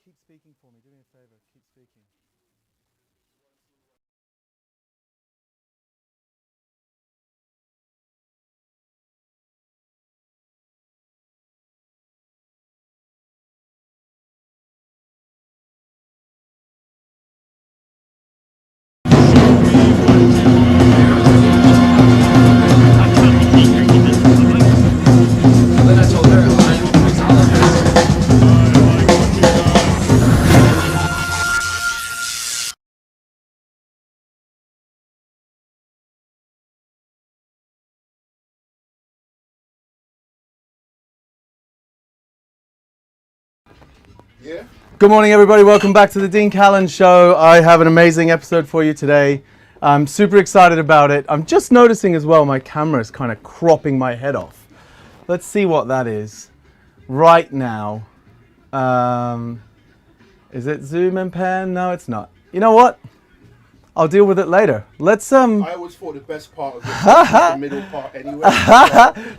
Keep speaking for me. Do me a favor. Keep speaking. Yeah. Good morning, everybody. Welcome back to the Dean Callan Show. I have an amazing episode for you today. I'm super excited about it. I'm just noticing as well my camera is kind of cropping my head off. Let's see what that is right now. Is it zoom and pan? No, it's not. You know what? I'll deal with it later. Let's I always thought the best part of this was the middle part anyway.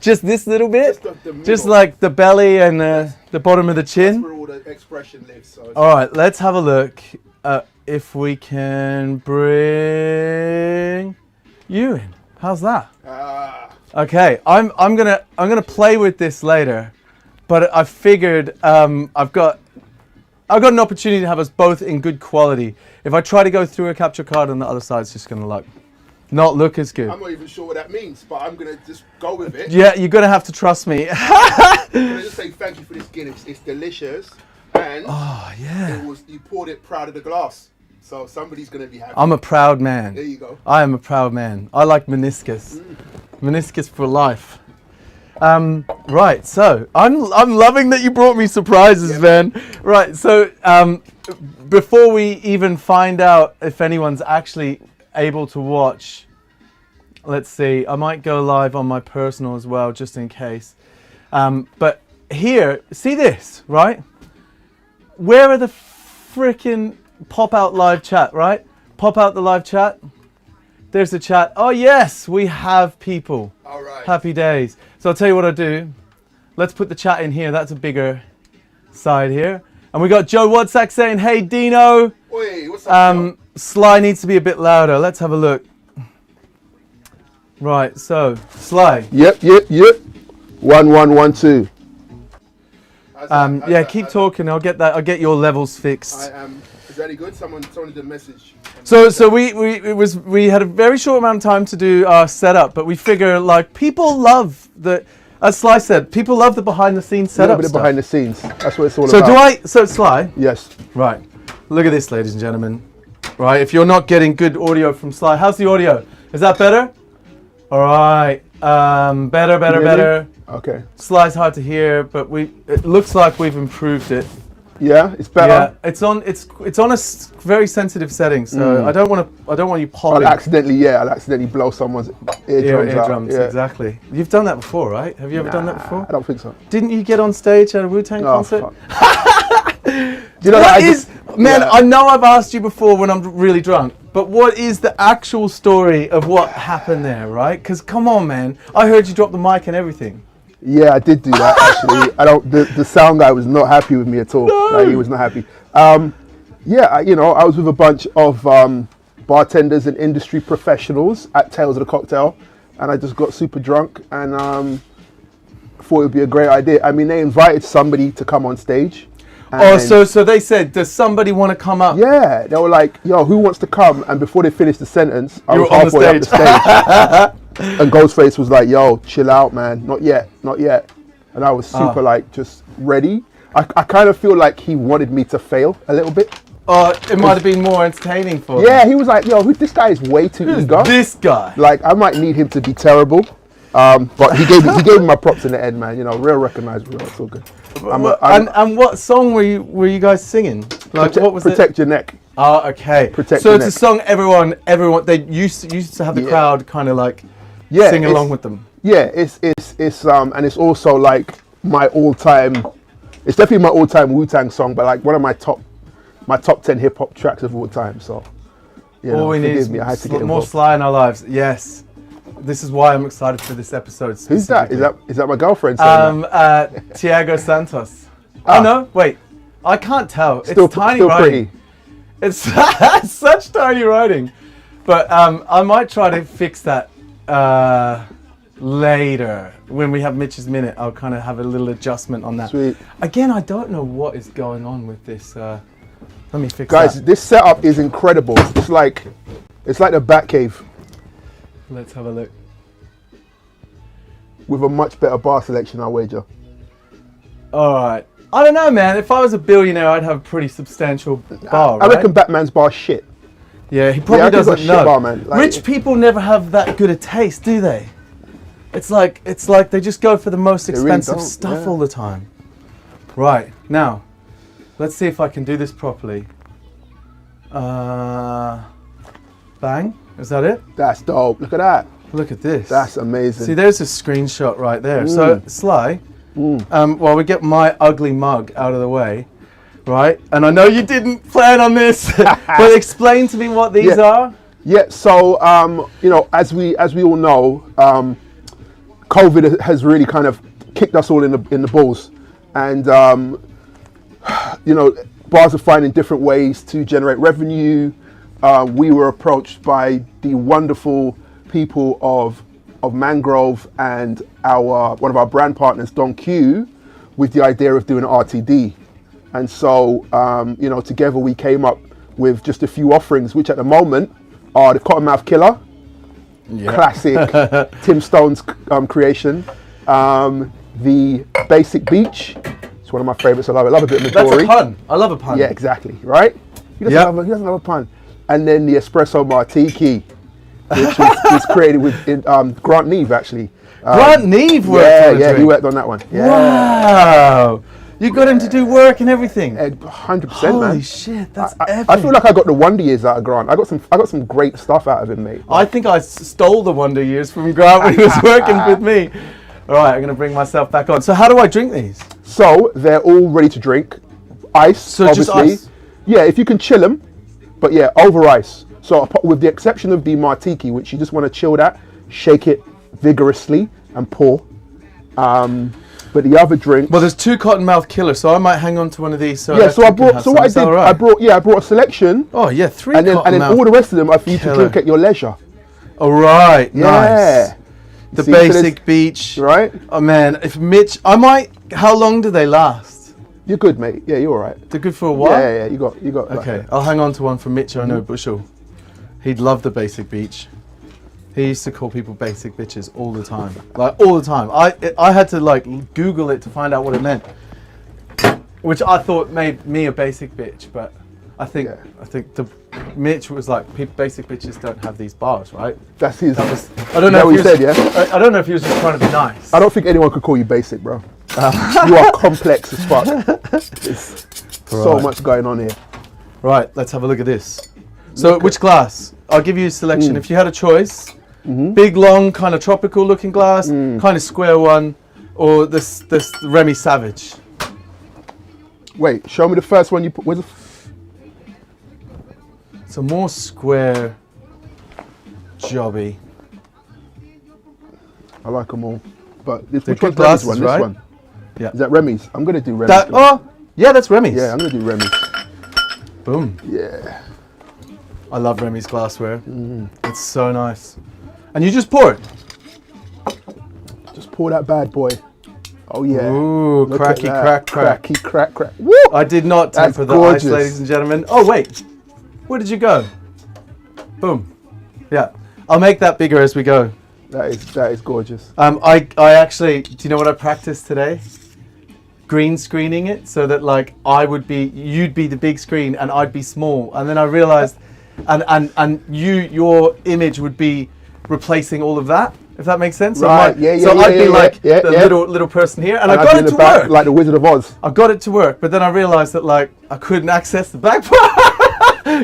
just this little bit? Just the middle. Just like the belly and the bottom of the chin? That's where all the expression lives. So All right, let's have a look if we can bring you in. How's that? Okay, I'm gonna play with this later, but I figured I've got an opportunity to have us both in good quality. If I try to go through a capture card on the other side, it's just gonna not look as good. I'm not even sure what that means, but I'm gonna just go with it. Yeah, you're gonna have to trust me. I'm gonna just say thank you for this Guinness. It's delicious, and Oh yeah. you poured it proud of the glass, so somebody's gonna be happy. I'm a proud man. There you go. I am a proud man. I like meniscus. Meniscus for life. Right, so I'm loving that you brought me surprises, man. Right, so before we even find out if anyone's actually able to watch, let's see, I might go live on my personal as well, just in case. But here, see this, right? Where are the freaking pop out live chat, right? Pop out the live chat. There's the chat. Oh yes, we have people. All right. Happy days. So I'll tell you what I'll do. Let's put the chat in here. That's a bigger side here. And we got Joe Wadsack saying, hey Dino. Oi, what's up, Joe? Sly needs to be a bit louder. Let's have a look. Right, so Sly. Yep. 1112. Yeah, keep talking. I'll get your levels fixed. Is that any good? Someone did a message. So we had a very short amount of time to do our setup, but we figure like people love as Sly said, people love the behind the scenes setup. A little bit stuff. behind the scenes. That's what it's all So about. So Sly. Yes. Right. Look at this, ladies and gentlemen. Right. If you're not getting good audio from Sly, how's the audio? Is that better? All right. Better. Okay. Sly's hard to hear, but it looks like we've improved it. Yeah, it's better. Yeah, it's on a very sensitive setting, so I don't want you popping. I'll accidentally blow someone's eardrums out. Yeah. Exactly. You've done that before, right? Have you ever done that before? I don't think so. Didn't you get on stage at a Wu-Tang concert? You know I know I've asked you before when I'm really drunk, but what is the actual story of what happened there, right? Because come on, man, I heard you drop the mic and everything. Yeah, I did do that actually. The sound guy was not happy with me at all. No. Like, he was not happy. I was with a bunch of bartenders and industry professionals at Tales of the Cocktail, and I just got super drunk and thought it would be a great idea. I mean, they invited somebody to come on stage. So they said, does somebody want to come up? Yeah, they were like, yo, who wants to come? And before they finished the sentence, I was on the halfway up the stage. And Ghostface was like, yo, chill out, man. Not yet. And I was super just ready. I kind of feel like he wanted me to fail a little bit. It might have been more entertaining for him. Yeah, he was like, yo, this guy is way too eager. This guy? Like, I might need him to be terrible. But he gave me my props in the end, man. You know, real recognizable. It's all good. And what song were you guys singing? Like, what was Protect Your Neck. Oh, okay. So it's a song everyone they used to have the crowd kind of like sing along with them. Yeah, it's and it's also like my all-time. It's definitely my all-time Wu-Tang song, but like one of my top 10 hip hop tracks of all time. So, all we need is I had to get more involved. Sly in our lives. Yes, this is why I'm excited for this episode. Who's that? Is that my girlfriend? Tiago Santos. Oh no, wait. I can't tell. Still, It's tiny still writing. pretty. It's such tiny writing. But I might try to fix that later. When we have Mitch's Minute, I'll kind of have a little adjustment on that. Sweet. Again, I don't know what is going on with this. Let me fix Guys, that. this setup is incredible. It's like the Batcave Let's have a look. with a much better bar selection, I wager. All right. I don't know, man. If I was a billionaire, I'd have a pretty substantial bar, I right? reckon Batman's bar shit. Yeah, he Yeah, I probably think he's got doesn't shit know. bar, man. Like- Rich people never have that good a taste, do they? It's like they just go for the most really expensive don't, stuff yeah. all the time. Right, now, let's see if I can do this properly. Bang, is that it? That's dope. Look at that. Look at this. That's amazing. See, there's a screenshot right there. So, Sly, while we get my ugly mug out of the way, right? And I know you didn't plan on this, but explain to me what these Yeah. are. Yeah, so you know, as we all know, COVID has really kind of kicked us all in the balls, and you know, bars are finding different ways to generate revenue. We were approached by the wonderful people of Mangrove and one of our brand partners, Don Q, with the idea of doing an RTD, and so you know, together we came up with just a few offerings, which at the moment are the Cottonmouth Killer, classic Tim Stone's creation. The Basic Beach, it's one of my favorites. I love a bit of That's Midori. a pun. I love a pun. Yeah, exactly. Right? He doesn't love a pun. And then the Espresso Martini, which was created with Grant Neve, actually. Grant Neve worked on a he drink. worked on that one. Yeah. Wow. You got him to do work and everything. 100%, Holy man. shit, that's epic. I feel like I got the Wonder Years out of Grant. I got some great stuff out of him, mate. I think I stole the Wonder Years from Grant when he was working with me. All right, I'm going to bring myself back on. So how do I drink these? So they're all ready to drink. Ice, So just obviously. ice? Yeah, if you can chill them, but yeah, over ice. So with the exception of the Martiki, which you just want to chill that, shake it vigorously and pour. But the other drink. Well, there's 2 Cottonmouth Killer, so I might hang on to one of these. Yeah, so I brought. So what I did, right? I brought a selection, Oh yeah, 3 and then Cottonmouth. all the rest of them are for you to Killer. drink at your leisure. All right, Yeah. nice. The See, so there's- Basic Beach. Right? Oh man, if Mitch, how long do they last? You're good, mate. Yeah, you're all right. They're good for a while? Yeah. You got. Okay, I'll hang on to one from Mitch. I know Bushel. He'd love the Basic Beach. He used to call people basic bitches all the time, like all the time. I had to like Google it to find out what it meant, which I thought made me a basic bitch. But I think the Mitch was like, basic bitches don't have these bars, right? That's his. That was, I don't know. That what if he he was, said, yeah? I don't know if he was just trying to be nice. I don't think anyone could call you basic, bro. You are complex as fuck. There's so Right. much going on here. Right, let's have a look at this. So, which glass? I'll give you a selection. If you had a choice, big, long, kind of tropical looking glass, kind of square one, or this Remy Savage. Wait, show me the first one you put. Where's the It's a more square jobby. I like them all, but this They're which one's good Remy's glasses, one? right? This one. Yeah. Is that Remy's? I'm gonna do Remy's. That, oh, yeah, that's Remy's. Yeah, I'm gonna do Remy's. Boom. Yeah. I love Remy's glassware. It's so nice. And you just pour it. Just pour that bad boy. Oh yeah. Ooh, Look cracky, at that. crack. Cracky, crack. Woo! I did not That's temper the gorgeous. ice, ladies and gentlemen. Oh, wait. Where did you go? Boom. Yeah. I'll make that bigger as we go. That is gorgeous. I actually, do you know what I practiced today? Green screening it so that like you'd be the big screen and I'd be small. And then I realized, and your image would be replacing all of that, if that makes sense. Right, So I'd be like the little person here, and I got it to work. Like the Wizard of Oz. I got it to work, but then I realized that like I couldn't access the back part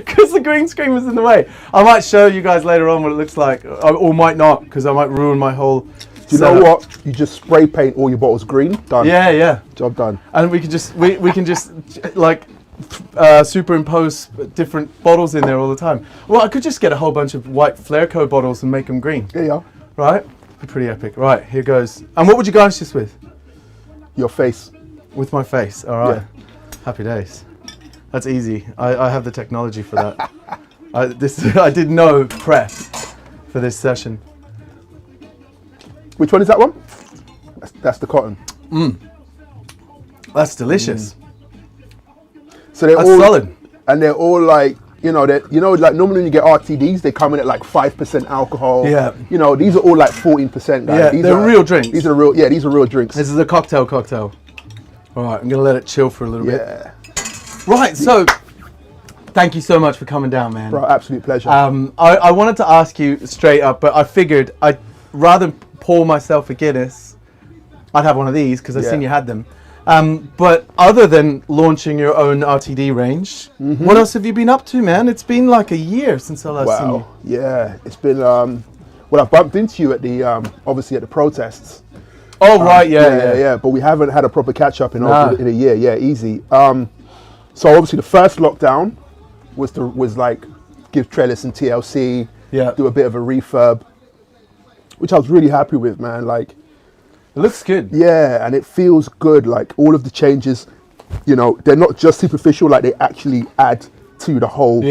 because the green screen was in the way. I might show you guys later on what it looks like, or might not, because I might ruon my whole Do you know what? You just spray paint all your bottles green. Done. Yeah. Job done. And we can just like superimpose different bottles in there all the time. Well, I could just get a whole bunch of white Flare Co bottles and make them green. There you are. Right? Pretty epic. Right, here goes. And what would you garnish this with? Your face. With my face. All right. Yeah. Happy days. That's easy. I have the technology for that. I did no prep for this session. Which one is that one? That's the cotton. That's delicious. So they're That's all solid. and they're all like, like normally when you get RTDs, they come in at like 5% alcohol. Yeah. These are all like 14%. Guys. Yeah, these they're are real drinks. These are real. Yeah, these are real drinks. This is a cocktail. All right, I'm gonna let it chill for a little bit. Yeah, Right. So, thank you so much for coming down, man. bro, absolute pleasure. I wanted to ask you straight up, but I figured I'd rather than pour myself a Guinness, I'd have one of these because I've seen you had them. But other than launching your own RTD range, what else have you been up to, man? It's been like a year since I last seen you. Yeah, it's been. Well, I bumped into you at the obviously at the protests. Oh right, yeah. But we haven't had a proper catch up in a year. Yeah, easy. So obviously the first lockdown was like give Trellis and TLC, do a bit of a refurb, which I was really happy with, man. Like, it looks good. Yeah, and it feels good. Like all of the changes, they're not just superficial. Like they actually add to the whole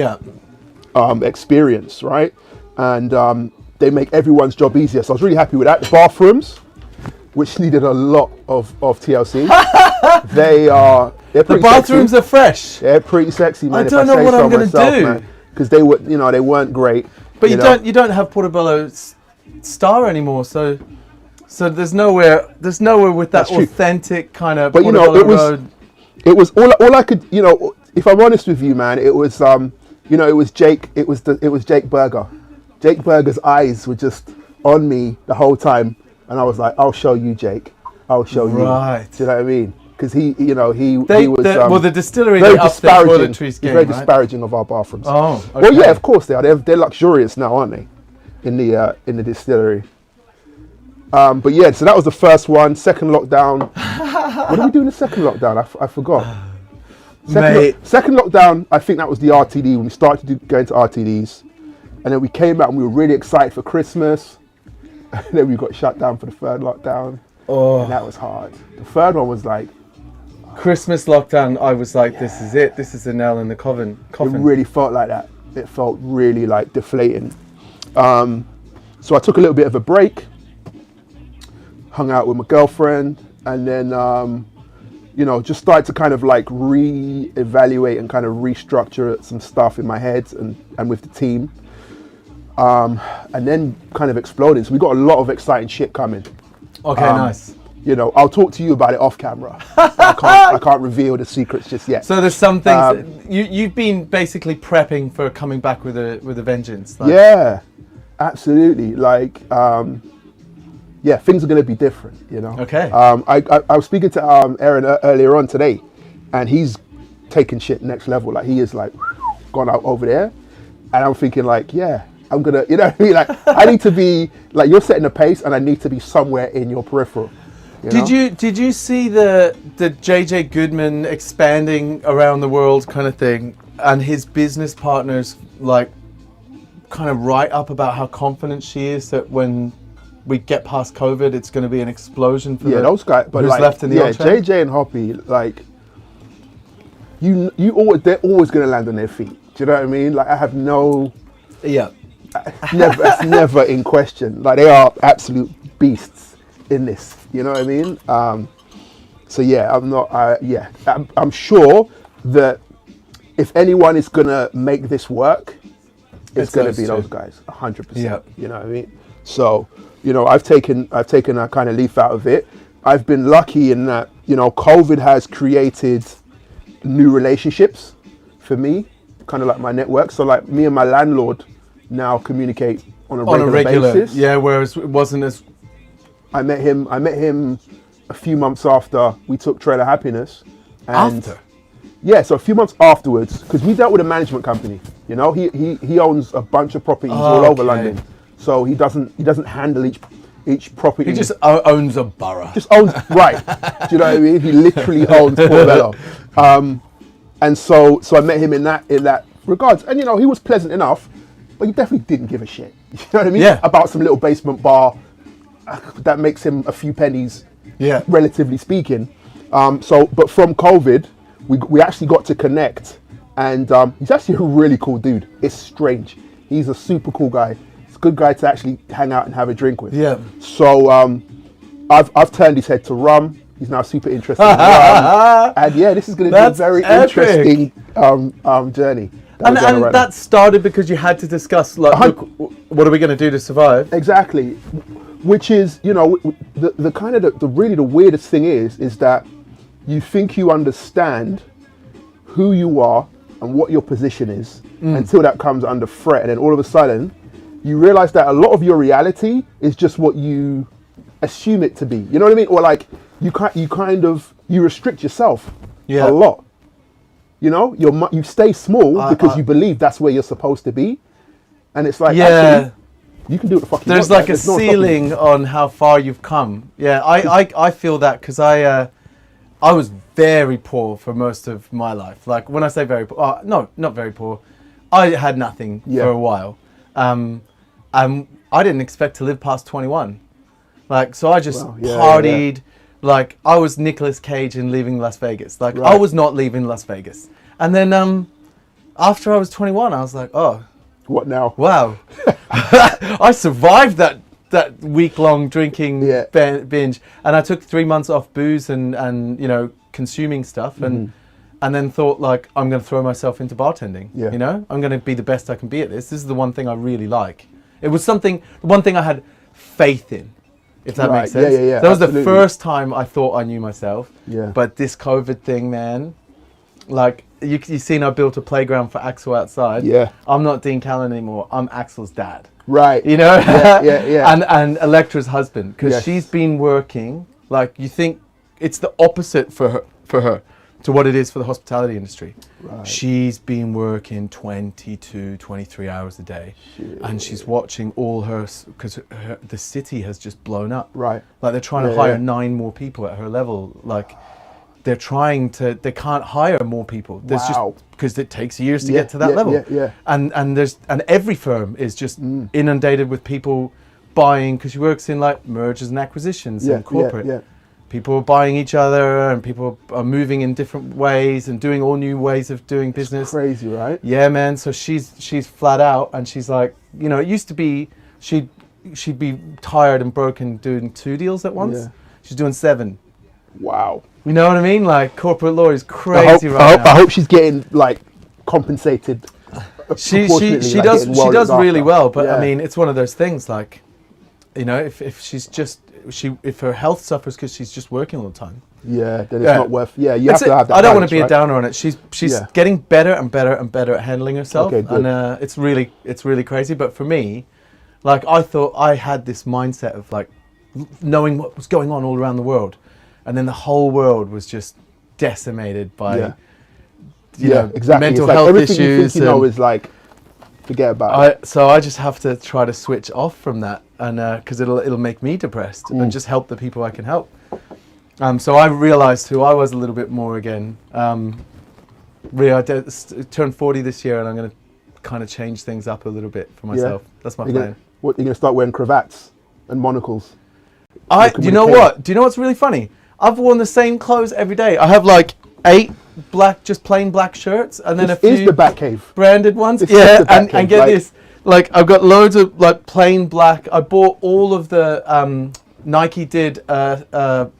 experience, right? And they make everyone's job easier. So I was really happy with that. The bathrooms, which needed a lot of TLC, they're pretty The bathrooms sexy. are fresh. They're pretty sexy, man. I don't know what I'm gonna do. Because they were, they weren't great. But you don't have Portobello Star anymore, so there's nowhere with that authentic kind of. But Portobello Road. It was all I could, if I'm honest with you, man, it was it was Jake Berger. Jake Berger's eyes were just on me the whole time, and I was like, I'll show you, Jake. I'll show you. Right. Do you know what I mean? Because he was the distillery very they upped their disparaging. toiletries game, Very right? disparaging of our bathrooms. Oh, okay. Well, yeah, of course they are. They're luxurious now, aren't they? In the distillery. But yeah, so that was the first one. Second lockdown. What did we do in the second lockdown? I forgot. Second lockdown, I think that was the RTD when we started going to RTDs, and then we came out and we were really excited for Christmas, and then we got shut down for the third lockdown. Oh, and that was hard. The third one was like Christmas lockdown. I was like, this is it. This is the nail in the coffin. It really felt like that. It felt really like deflating. So I took a little bit of a break, hung out with my girlfriend, and then just started to kind of like re-evaluate and kind of restructure some stuff in my head and with the team. And then kind of exploded. So we got a lot of exciting shit coming. Okay, nice. I'll talk to you about it off camera. I can't reveal the secrets just yet. So there's some things you've been basically prepping for coming back with a vengeance. Like. Yeah, absolutely. Like, things are going to be different. Okay. I was speaking to Aaron earlier on today, and he's taking shit next level. Like he is like gone out over there, and I'm thinking like, yeah. I'm gonna, what I mean? Like, I need to be like you're setting the pace, and I need to be somewhere in your peripheral. Did you see the JJ Goodman expanding around the world kind of thing, and his business partners like kind of write up about how confident she is that when we get past COVID, it's going to be an explosion for those guys. But who's left in the old trend? JJ and Hoppy, like they're always going to land on their feet. Do you know what I mean? Like I have no. Yeah. It's never in question. Like they are absolute beasts in this. You know what I mean? So yeah, I'm not. I'm sure that if anyone is gonna make this work, it's gonna be those guys, 100%. Yeah. You know what I mean? So I've taken a kind of leaf out of it. I've been lucky in that COVID has created new relationships for me, kind of like my network. So like me and my landlord now communicate on a regular basis. Yeah, whereas it wasn't as. I met him a few months after we took Trailer Happiness. And After? Yeah, so a few months afterwards, because we dealt with a management company. He owns a bunch of properties all over London. So he doesn't handle each property. He just owns a borough. Just owns right. Do you know what I mean? He literally owns Portobello. And so I met him in that regards. And he was pleasant enough. But he definitely didn't give a shit. You know what I mean? Yeah. About some little basement bar that makes him a few pennies, relatively speaking. But from COVID, we actually got to connect, and he's actually a really cool dude. It's strange. He's a super cool guy. He's a good guy to actually hang out and have a drink with. Yeah. So I've turned his head to rum. He's now super interested in rum. And yeah, this is going to be a very interesting journey. And that started because you had to discuss, like, look, what are we going to do to survive? Exactly. Which is, you know, the kind of the really the weirdest thing is that you think you understand who you are and what your position is until that comes under threat, and then all of a sudden you realize that a lot of your reality is just what you assume it to be. You know what I mean? Or like you restrict yourself a lot. You know, you stay small because you believe that's where you're supposed to be, and it's like actually, you can do what the fuck you want. There's like a ceiling on how far you've come. Yeah, I feel that because I was very poor for most of my life. Like when I say very poor, no, not very poor. I had nothing for a while. I didn't expect to live past 21. Like, so I just partied. Yeah. Like I was Nicolas Cage in Leaving Las Vegas. Like I was not leaving Las Vegas. And then after I was 21, I was like, oh, what now? Wow, I survived that week-long drinking binge, and I took 3 months off booze and you know, consuming stuff, and then thought, like, I'm going to throw myself into bartending. You know, I'm going to be the best I can be at this. This is the one thing I really like. It was the one thing I had faith in, if that makes sense. Yeah. That was the first time I thought I knew myself. Yeah. But this COVID thing, man, like, you've seen I built a playground for Axel outside. Yeah. I'm not Dean Callan anymore. I'm Axel's dad. Right. You know? Yeah. And Electra's husband, because she's been working, like, you think it's the opposite for her to what it is for the hospitality industry. Right. She's been working 22, 23 hours a day. Shit. And she's watching all her, because the city has just blown up. Right. Like, they're trying to hire 9 more people at her level. Like, they can't hire more people. There's just, because it takes years to get to that level. And every firm is just inundated with people buying, because she works in like mergers and acquisitions and corporate. People are buying each other, and people are moving in different ways and doing all new ways of doing business. It's crazy, right? Yeah, man. So she's flat out, and she's like, you know, it used to be she'd be tired and broken doing 2 deals at once. Yeah. She's doing 7. Wow. You know what I mean? Like, corporate law is crazy now. I hope she's getting, like, compensated. She does really well, but I mean, it's one of those things, like, you know, if her health suffers because she's just working all the time. Yeah, then it's not worth. Yeah, you have to have that. I don't want to be a downer on it. She's getting better and better and better at handling herself, and it's really crazy. But for me, like, I thought I had this mindset of like knowing what was going on all around the world. And then the whole world was just decimated by, you know, mental health everything issues. You think you know is like, forget about it. So I just have to try to switch off from that, and because it'll make me depressed and just help the people I can help. So I realized who I was a little bit more again. Really, I turned 40 this year, and I'm going to kind of change things up a little bit for myself. That's my plan. You're going to start wearing cravats and monocles? Do you know what? Do you know what's really funny? I've worn the same clothes every day. I have like 8 just plain black shirts, and then a few the Batcave branded ones. And get like, this, like, I've got loads of like plain black. I bought all of the Nike did running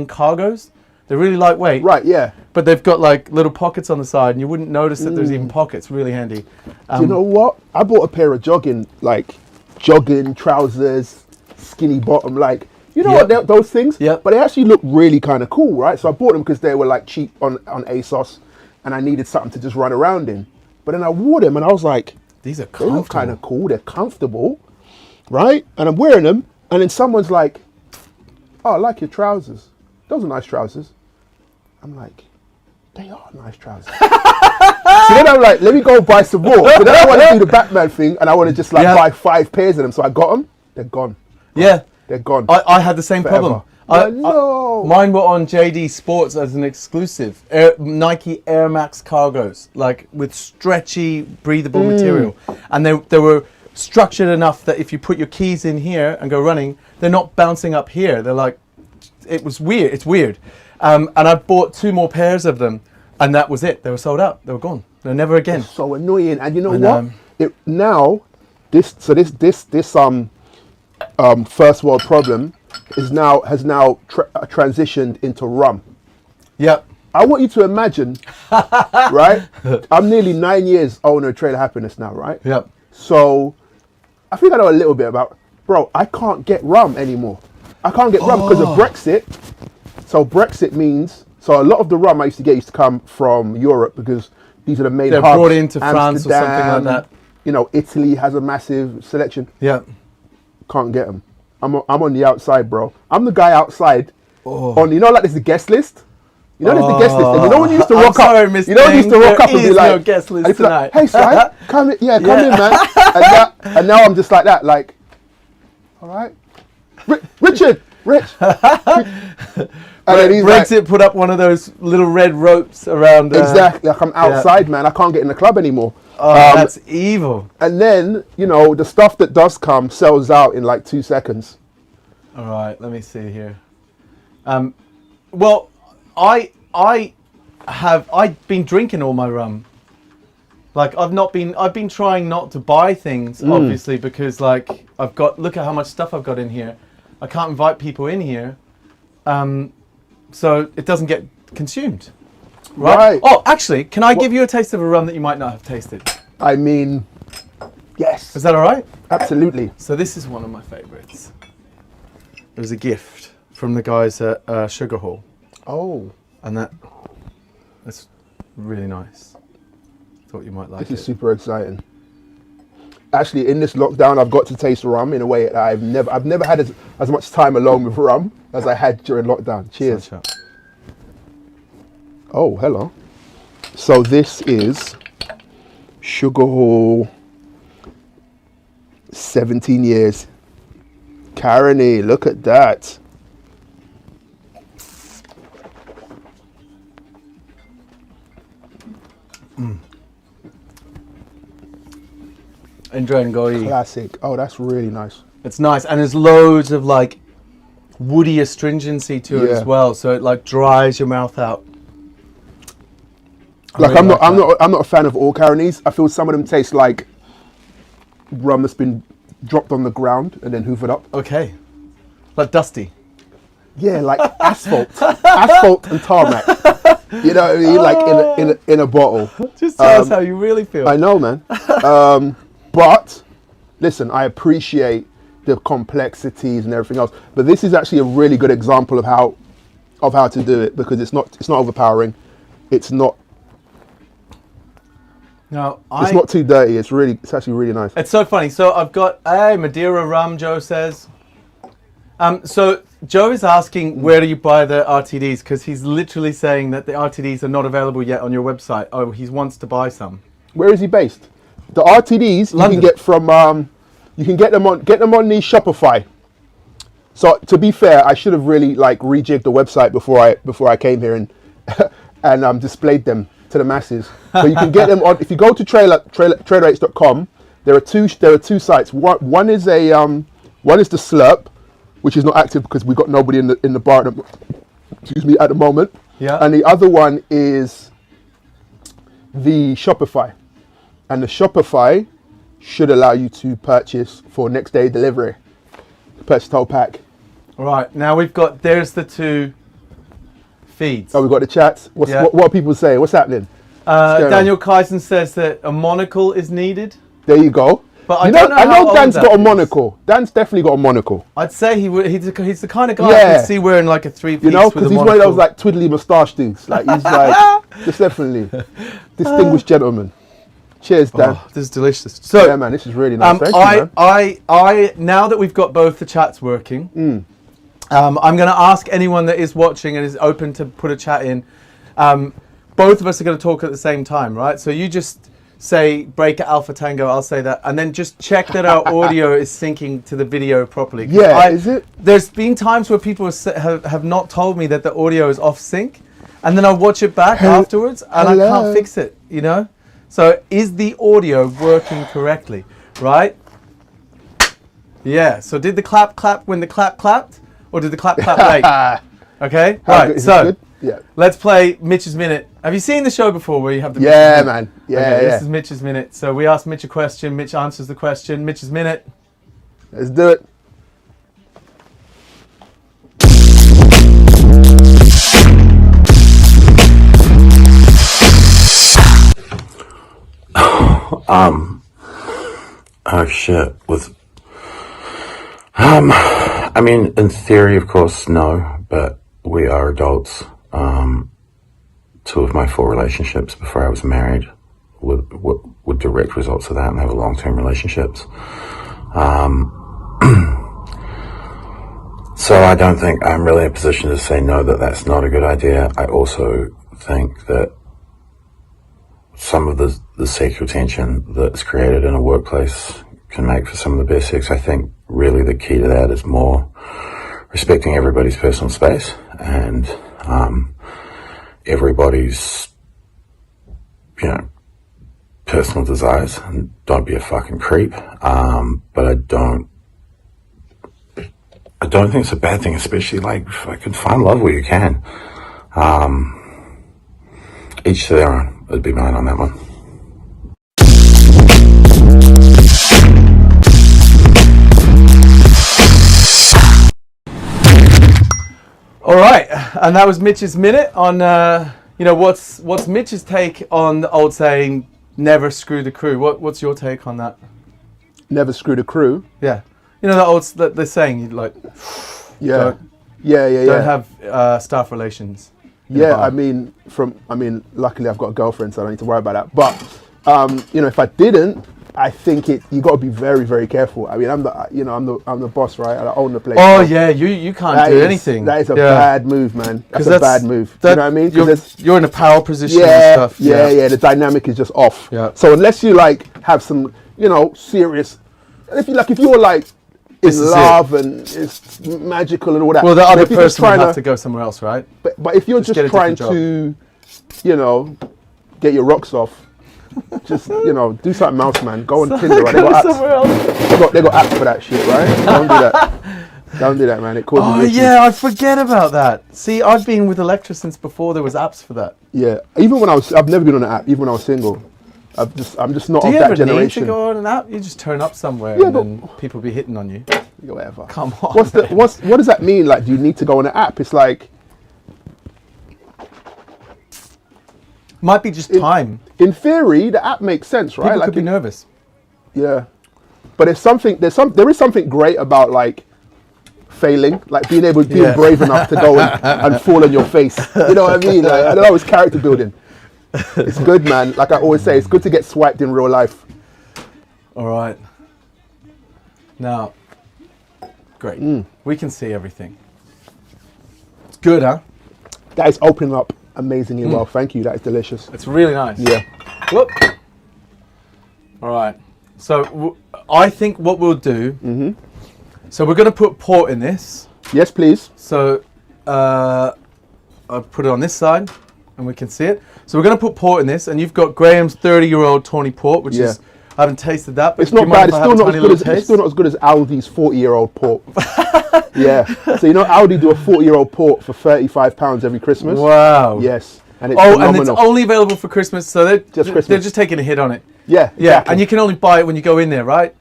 cargos. They're really lightweight. Right. Yeah. But they've got like little pockets on the side, and you wouldn't notice that there's even pockets. Really handy. Do you know what? I bought a pair of jogging trousers, skinny bottom, like. You know what, those things? Yeah. But they actually look really kind of cool, right? So I bought them because they were like cheap on ASOS, and I needed something to just run around in. But then I wore them, and I was like, these are comfortable. They look kind of cool. They're comfortable, right? And I'm wearing them, and then someone's like, oh, I like your trousers. Those are nice trousers. I'm like, they are nice trousers. So then I'm like, let me go buy some more. But then I want to do the Batman thing, and I want to just like buy 5 pairs of them. So I got them. They're gone. Yeah. They're gone. I had the same problem. No. Mine were on JD Sports as an exclusive. Nike Air Max cargos, like with stretchy, breathable material. And they were structured enough that if you put your keys in here and go running, they're not bouncing up here. They're like it was weird. It's weird. And I bought 2 more pairs of them, and that was it. They were sold out. They were gone. They're never again. It's so annoying. And you know And, what? This first world problem has now transitioned into rum. Yep. I want you to imagine, right? I'm nearly 9 years owner of Trailer Happiness now, right? Yep. So I think I know a little bit about, bro, I can't get rum anymore. I can't get rum because of Brexit. So Brexit means, so a lot of the rum I used to come from Europe because these are the main They're hubs. brought into France or something like that. You know, Italy has a massive selection. Yeah. Can't get them. I'm on the outside, bro. I'm the guy outside on, you know, like there's the guest list. You know, there's the guest list. And you know when you used to rock up. You know when you used to rock up and be like, no guest list and it's tonight. like, hey, Sly, come in, come in, man. And now I'm just like that, like, all right, Richard, Rich. And then he's Brexit put up one of those little red ropes around. Exactly, like I'm outside, man. I can't get in the club anymore. Oh, that's evil. And then, you know, the stuff that does come sells out in like 2 seconds. All right, let me see here. Well, I've been drinking all my rum. Like I've been trying not to buy things, obviously, because like look at how much stuff I've got in here. I can't invite people in here. So it doesn't get consumed. Right? Oh, actually, can I give you a taste of a rum that you might not have tasted? I mean, yes. Is that all right? Absolutely. So this is one of my favorites. It was a gift from the guys at Sugar Hall. Oh. And that's really nice. Thought you might like it. This is super exciting. Actually, in this lockdown, I've got to taste rum in a way that I've never had as much time alone with rum as I had during lockdown. Cheers. Oh, hello. So this is Sugar Hall, 17 years. Carony, look at that. Enjoy and go eat. Classic. Oh, that's really nice. It's nice, and there's loads of like woody astringency to it as well, so it like dries your mouth out. I'm not a fan of all Caronese. I feel some of them taste like rum that's been dropped on the ground and then hoovered up. Okay, like dusty. Yeah, like asphalt and tarmac. You know what I mean? Like in a bottle. Just tell us how you really feel. I know, man. But listen, I appreciate the complexities and everything else. But this is actually a really good example of how to do it, because it's not overpowering. It's not too dirty. It's actually really nice. It's so funny. So I've got Madeira rum, Joe says. So Joe is asking, where do you buy the RTDs? Because he's literally saying that the RTDs are not available yet on your website. Oh, he wants to buy some. Where is he based? The RTDs London. You can get from you can get them on the Shopify. So to be fair, I should have really like rejigged the website before I came here and displayed them to the masses. But you can get them on, if you go to trailerates.com. There are two sites. One is the Slurp, which is not active because we've got nobody in the bar at the moment. Yeah. And the other one is the Shopify. And the Shopify should allow you to purchase for next day delivery. Purchase the whole pack. All right. Now there's the 2 feeds. Oh, we've got the chats. What are people saying? What's happening? Daniel Kyson says that a monocle is needed. There you go. But I know Dan's got a monocle. Dan's definitely got a monocle. I'd say he's the kind of guy I can see wearing like a 3-piece with a monocle. Because he's one of those like twiddly moustache dudes. Like he's like just definitely distinguished gentleman. Cheers, Dan. Oh, this is delicious. So yeah, man, this is really nice. Thank you, man. I now that we've got both the chats working, I'm going to ask anyone that is watching and is open to put a chat in. Both of us are going to talk at the same time, right? So you just say break at Alpha Tango, I'll say that, and then just check that our audio is syncing to the video properly. Yeah, is it? There's been times where people have not told me that the audio is off sync, and then I watch it back afterwards, and I can't fix it, you know? So is the audio working correctly, right? Yeah, so did the clap when the clap clapped, or did the clap late? Okay? How Right, good- is so this good? Yeah. let's play Mitch's Minute. Have you seen the show before where you have the Yeah, Mitch's Minute? man. Yeah, Okay, yeah. This is Mitch's Minute. So we ask Mitch a question, Mitch answers the question. Mitch's Minute. Let's do it. Oh shit. I mean, in theory, of course, no, but we are adults. Two of my 4 relationships before I was married were direct results of that, and they were long-term relationships. So I don't think I'm really in a position to say no, that's not a good idea. I also think that some of the sexual tension that's created in a workplace can make for some of the best sex. I think really the key to that is more respecting everybody's personal space and everybody's, personal desires, and don't be a fucking creep. But I don't think it's a bad thing, especially like fucking find love where you can. Each to their own would be mine on that one. All right, and that was Mitch's Minute on, what's Mitch's take on the old saying, never screw the crew? What's your take on that? Never screw the crew. Yeah. You know the saying, you like, Yeah. Don't- Yeah. don't have staff relations. in a Yeah, bar. I mean, luckily I've got a girlfriend, so I don't need to worry about that. But if I didn't, I think you got to be very, very careful. I mean, I'm the boss, right? I own the place. Oh so yeah, you can't that do is- anything. That is a Yeah. bad move, man. That's a bad move. You know what I mean? 'Cause You're in a power position and yeah, stuff. yeah. The dynamic is just off. Yeah. So unless you have some, serious, if you were like This in is love and it's magical and all that. Well, the But other if you're just person would trying have to go somewhere else, right? But if you're Just get just a trying different to, get your rocks off, just do something else, man. Go on Tinder, right? They got apps. somewhere else. They got apps for that shit, right? Don't do that. Don't do that, man. It causes Oh issues. yeah, I forget about that. See, I've been with Electra since before there was apps for that. Yeah. Even when I've never been on an app. Even when I was single, I'm just not Do of you that ever need to generation. go on an app? You just turn up somewhere Yeah, and but- then people be hitting on you. Yeah, whatever. Come on. What does that mean? Like, do you need to go on an app? It's like, Might be just time. in theory, the app makes sense, right? People Like, could be nervous. yeah. But there is something great about like failing, like being Yeah. brave enough to go and fall on your face. You know what I mean? Like, I don't know, it's character building. It's good, man. Like I always say, it's good to get swiped in real life. All right. Now, great. We can see everything. It's good, huh? That is opening up amazingly well. Thank you. That is delicious. It's really nice. Yeah. Whoop. All right. So I think what we'll do. So we're going to put port in this. Yes, please. So I'll put it on this side, and we can see it. So we're going to put port in this, and you've got Graham's 30-year-old Tawny Port, which is I haven't tasted that, but It's do you not mind bad. if It's I have still a not tiny as good little as taste? it's still not as good as Aldi's 40-year-old port. Yeah. So Aldi do a 40-year-old port for £35 every Christmas. Wow. Yes. And it's Oh, phenomenal. and it's only available for Christmas, so Christmas. they're just taking a hit on it. Yeah. Yeah, exactly. and you can only buy it when you go in there, right?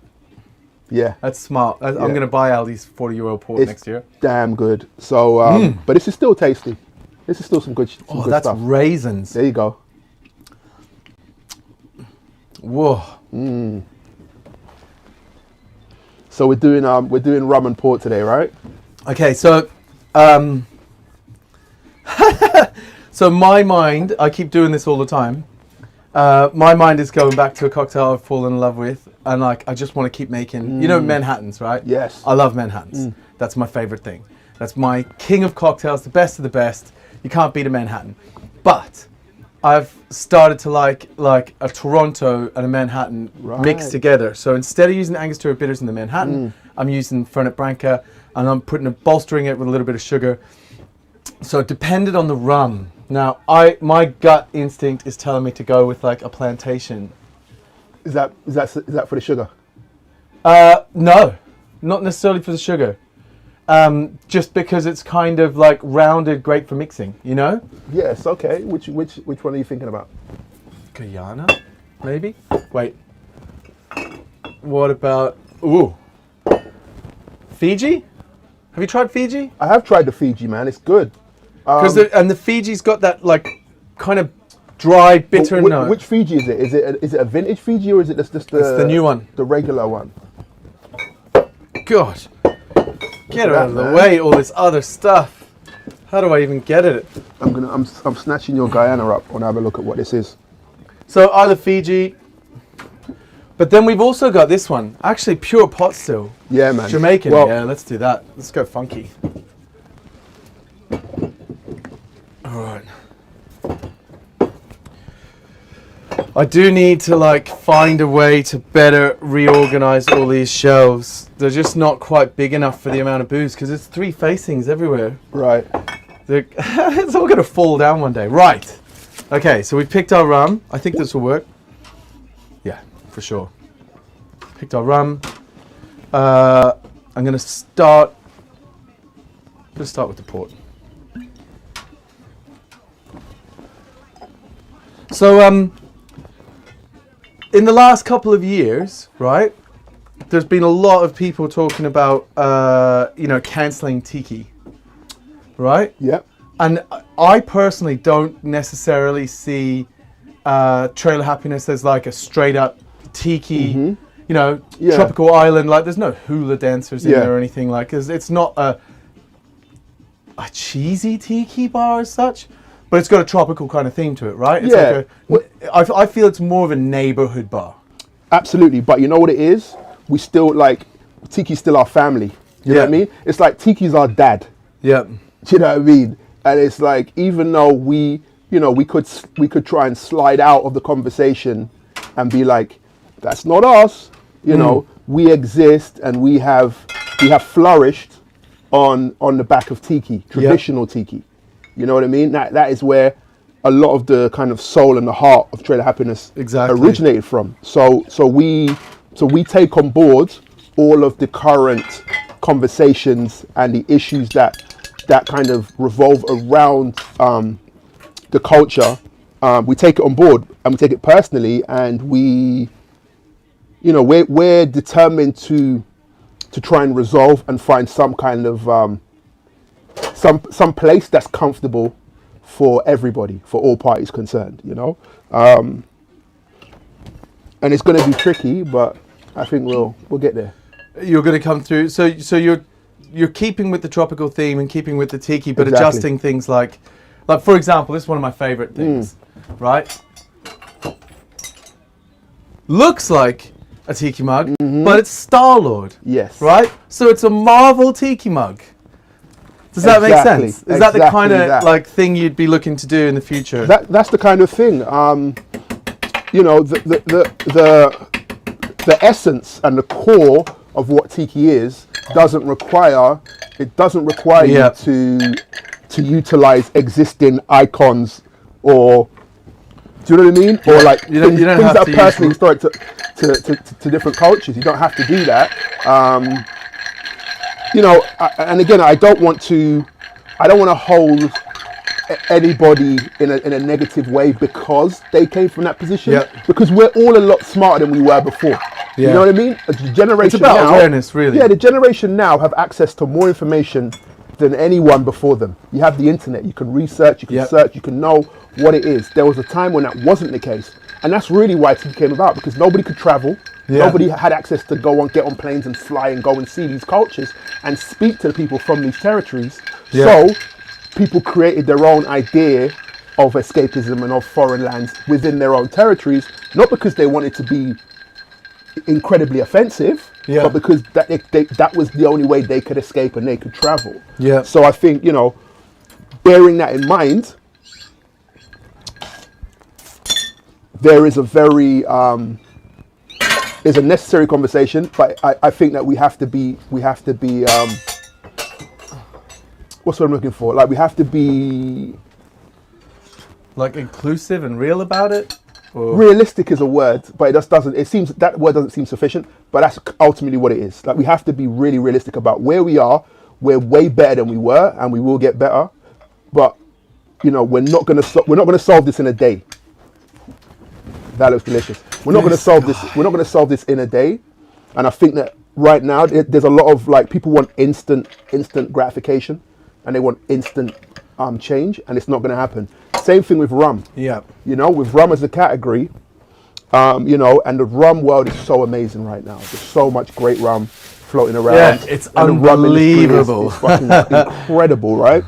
Yeah. That's smart. I'm going to buy Aldi's 40-year-old port It's next year. damn good. So, but this is still tasty. This is still some good Oh, good that's stuff. raisins. There you go. Whoa. So we're doing rum and port today, right? Okay, so so my mind, I keep doing this all the time. My mind is going back to a cocktail I've fallen in love with, and like I just want to keep making. You know, Manhattans, right? Yes. I love Manhattans. That's my favorite thing. That's my king of cocktails, the best of the best. You can't beat a Manhattan. But I've started to like a Toronto and a Manhattan mixed together. So instead of using Angostura bitters in the Manhattan, I'm using Fernet Branca, and I'm bolstering it with a little bit of sugar. So it depended on the rum. Now, my gut instinct is telling me to go with like a plantation. Is that for the sugar? No, not necessarily for the sugar. just because it's kind of like rounded, great for mixing, you know? Yes, okay. Which one are you thinking about? Guyana, maybe? Wait. What about, ooh, Fiji? Have you tried Fiji? I have tried the Fiji, man. It's good. And the Fiji's got that like kind of dry, bitter note. Which Fiji is it? Is it a vintage Fiji or is it just It's the new one. The regular one. God, get out of the man. way! All this other stuff. How do I even get at it? I'm snatching your Guyana up and have a look at what this is. So either Fiji, but then we've also got this one. Actually, pure pot still. Yeah, man. Jamaican. Well, Yeah, let's do that. Let's go funky. All right. I do need to like find a way to better reorganize all these shelves. They're just not quite big enough for the amount of booze because it's 3 facings everywhere. Right. It's all going to fall down one day. Right. Okay, so we picked our rum. I think this will work. Yeah, for sure. Picked our rum. I'm going to start with the port. So, in the last couple of years, right, there's been a lot of people talking about, cancelling tiki, right? Yep. And I personally don't necessarily see Trail of Happiness as like a straight up tiki, tropical island. Like there's no hula dancers in there or anything like. It's not a cheesy tiki bar as such. But it's got a tropical kind of theme to it, right? It's I feel it's more of a neighborhood bar. Absolutely, but you know what it is? We still Tiki's still our family. You know what I mean? It's like Tiki's our dad. Yeah. Do you know what I mean? And it's like even though we could try and slide out of the conversation and be like, that's not us. You know, we exist and we have flourished on the back of Tiki, traditional Tiki. You know what I mean? That is where a lot of the kind of soul and the heart of Trail of Happiness originated from. So we take on board all of the current conversations and the issues that kind of revolve around the culture. We take it on board and we take it personally, and we're determined to try and resolve and find some kind of some place that's comfortable for everybody, for all parties concerned, and it's going to be tricky, but I think we'll get there. You're going to come through. So you're keeping with the tropical theme and keeping with the tiki, but Exactly. adjusting things like for example, this is one of my favorite things, right? Looks like a tiki mug, but it's Star-Lord. Yes. Right? So it's a Marvel tiki mug. Does that make sense? Is that the kind of like thing you'd be looking to do in the future? That's the kind of thing. The essence and the core of what Tiki is doesn't require you to utilize existing icons, or do you know what I mean? Or like you don't things have that to are personally historic to different cultures. You don't have to do that. And again, I don't want to hold anybody in a negative way because they came from that position. Because we're all a lot smarter than we were before. You know what I mean? The generation it's about now, awareness, really. Yeah, the generation now have access to more information than anyone before them. You have the internet. You can research. You can search. You can know what it is. There was a time when that wasn't the case, and that's really why it came about, because nobody could travel. Nobody had access to get on planes and fly and go and see these cultures and speak to the people from these territories. So people created their own idea of escapism and of foreign lands within their own territories, not because they wanted to be incredibly offensive, but because that was the only way they could escape and they could travel. So I think, bearing that in mind, there is a very is a necessary conversation, but I think that we have to be what's what I'm looking for? Like, we have to be like inclusive and real about it. Or? Realistic is a word, but that word doesn't seem sufficient, but that's ultimately what it is. Like, we have to be really realistic about where we are, we're way better than we were, and we will get better. But you know, we're not gonna solve this in a day. That looks delicious. We're not gonna solve this. We're not gonna solve this in a day. And I think that right now there's a lot of like people want instant gratification, and they want instant change, and it's not gonna happen. Same thing with rum. Yeah. You know, with rum as a category, you know, and the rum world is so amazing right now. There's so much great rum floating around. Yeah, it's and the rum industry unbelievable. is fucking incredible, right?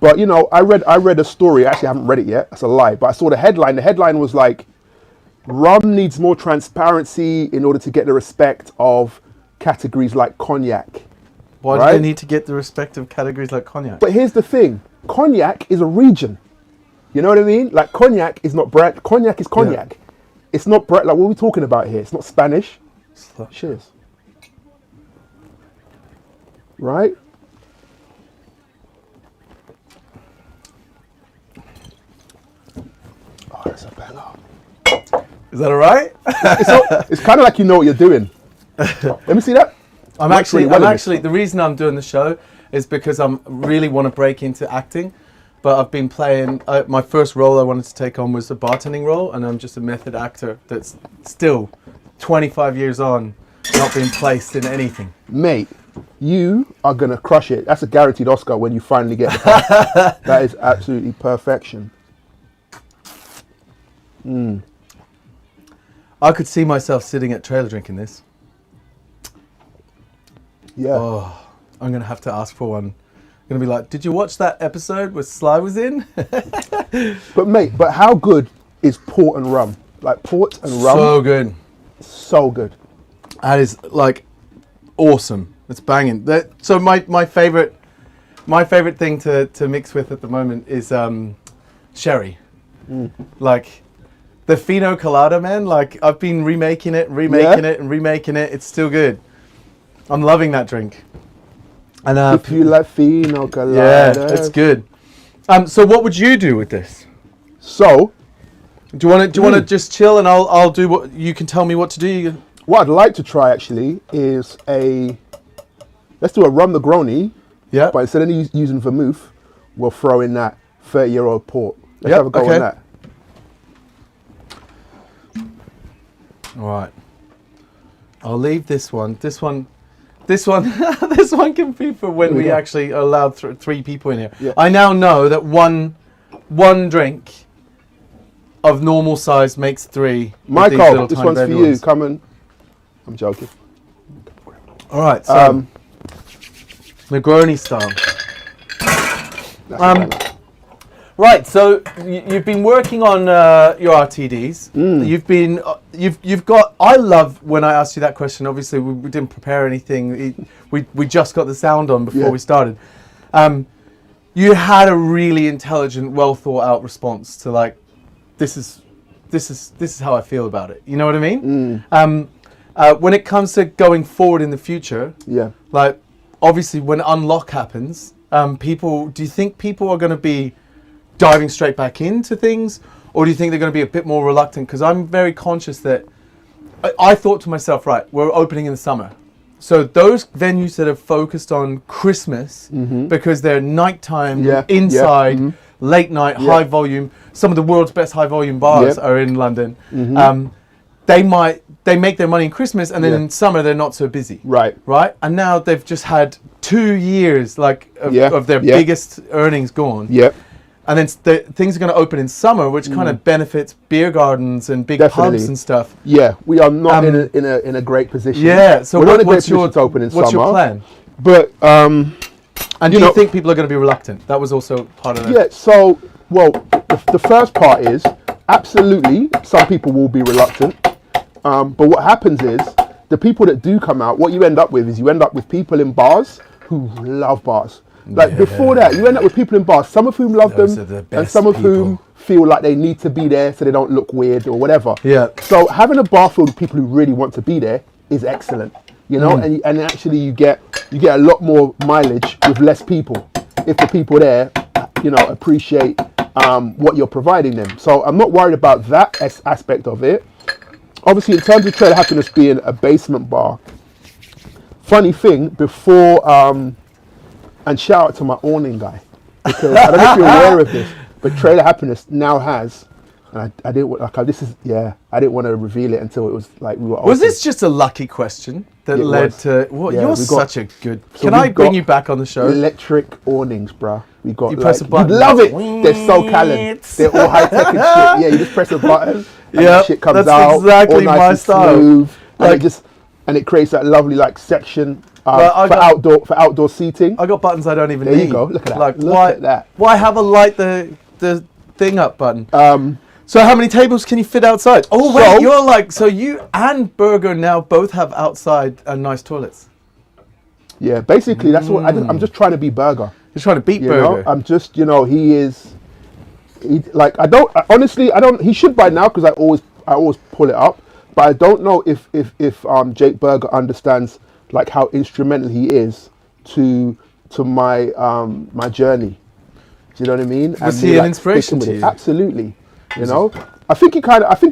But you know, I read a story. Actually, I haven't read it yet. That's a lie. But I saw the headline. The headline was like, "Rum needs more transparency in order to get the respect of categories like cognac." Why right? do they need to get the respect of categories like cognac? But here's the thing: cognac is a region. You know what I mean? Like cognac is not brand. Cognac is cognac. Yeah. It's not brand. Like what are we talking about here? It's not Spanish. Cheers. Right? Oh, that's a banger. Is that all right? It's kind of like you know what you're doing. Let me see that. I'm actually, the reason I'm doing the show is because I really want to break into acting, but I've been playing, my first role I wanted to take on was a bartending role, and I'm just a method actor that's still 25 years on, not being placed in anything. Mate, you are going to crush it. That's a guaranteed Oscar when you finally get the part. That is absolutely perfection. I could see myself sitting at trailer drinking this. Yeah. Oh, I'm going to have to ask for one. I'm going to be like, did you watch that episode where Sly was in? But mate, how good is port and rum? Like port and rum? So good. So good. That is like awesome. It's banging. So my favorite thing to mix with at the moment is sherry. Like the Fino Colada, man. Like I've been remaking it. It's still good. I'm loving that drink. And if you like Fino Colada, yeah, it's good. So what would you do with this? So, do you want to just chill and I'll do what you can tell me what to do? What I'd like to try actually is let's do a rum Negroni. Yeah. But instead of using vermouth, we'll throw in that 30-year-old port. Let's have a go on that. All right. I'll leave this one. This one can be for when we actually allowed 3 people in here. Yeah. I now know that one drink of normal size makes 3. Michael, this one's for you. Come on. I'm joking. All right. So Negroni style. Right, so you've been working on your RTDs. You've got. I love when I asked you that question. Obviously, we didn't prepare anything. We just got the sound on before we started. You had a really intelligent, well thought out response to like, this is how I feel about it. You know what I mean? When it comes to going forward in the future, like obviously when unlock happens, do you think people are going to be diving straight back into things, or do you think they're going to be a bit more reluctant? Because I'm very conscious that I thought to myself, right, we're opening in the summer. So those venues that are focused on Christmas, because they're nighttime, inside, late night, high volume, some of the world's best high volume bars are in London. They make their money in Christmas, and then in summer they're not so busy. Right. And now they've just had 2 years of their biggest earnings gone. And then things are going to open in summer, which kind of benefits beer gardens and big pubs and stuff. Yeah, we are not in a great position. Yeah, so what's your plan? But and do you think people are going to be reluctant? That was also part of it. Yeah. So, well, the first part is absolutely some people will be reluctant. But what happens is the people that do come out, what you end up with is people in bars who love bars. Like before that, you end up with people in bars, some of whom love them, and some of whom feel like they need to be there so they don't look weird or whatever. Yeah. So having a bar filled with people who really want to be there is excellent, you know, and actually you get a lot more mileage with less people if the people there, you know, appreciate what you're providing them. So I'm not worried about that aspect of it. Obviously, in terms of Trailer Happiness being a basement bar, funny thing, before And shout out to my awning guy, because I don't know if you're aware of this, but Trailer Happiness now has, and I didn't like I didn't want to reveal it until it was like we were. Was this just a lucky question that It led was. to? Well, Yeah, you're we got- such a good. so Can we've I bring got you back on the show? Electric awnings, bruh. We got You press a you'd button. love it. They're so Callan. They're all high tech and shit. Yeah, you just press a button and Yep, that shit comes that's out. exactly all nice my and style. Smooth, Like- and it creates that lovely like section But I for got- outdoor seating. I got buttons I don't even There need. you go. Look at that. Like, Look why, at that. Why have a light the thing up button? So how many tables can you fit outside? Oh wait, So- you're like, so you and Burger now both have outside nice toilets. Yeah, basically that's what I'm just trying to be Burger. You're trying to beat You Burger. know, I'm just honestly I don't. He should by now because I always pull it up, but I don't know if Jake Burger understands like how instrumental he is to my my journey. Do you know what I mean? Was me, he an like, inspiration sticking with to it. you? Absolutely. You know, I think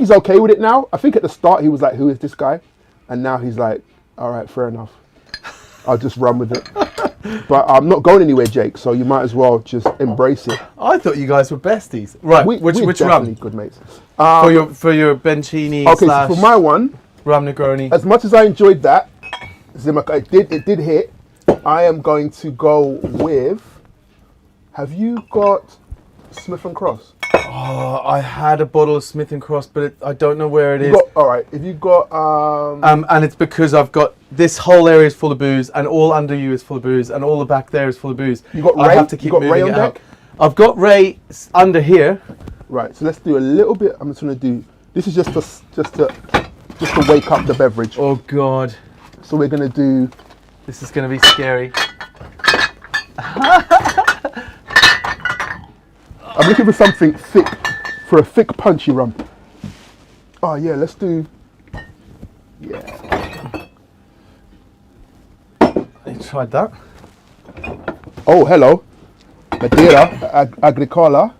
he's okay with it now. I think at the start he was like, "Who is this guy?" And now he's like, "All right, fair enough. I'll just run with it." But I'm not going anywhere, Jake. So you might as well just embrace it. I thought you guys were besties. Right, which we're rum? definitely good mates. For your Bencini Okay, slash so for my one, rum Negroni. as much as I enjoyed that, it did hit. I am going to go with. Have you got Smith and Cross? Oh, I had a bottle of Smith and Cross, but I don't know where it is. All right. If you got And it's because I've got this whole area is full of booze, and all under you is full of booze, and all the back there is full of booze. You got I Ray? have to keep You got Ray moving on it out. deck? I've got Ray under here. right. So let's do a little bit. I'm just going to do. This is just to wake up the beverage. Oh God, So we're going to do. this is going to be scary. I'm looking for something thick, for a thick punchy rum. Oh yeah, let's do. Yeah. You tried that? Oh, hello. Madeira, Agricola.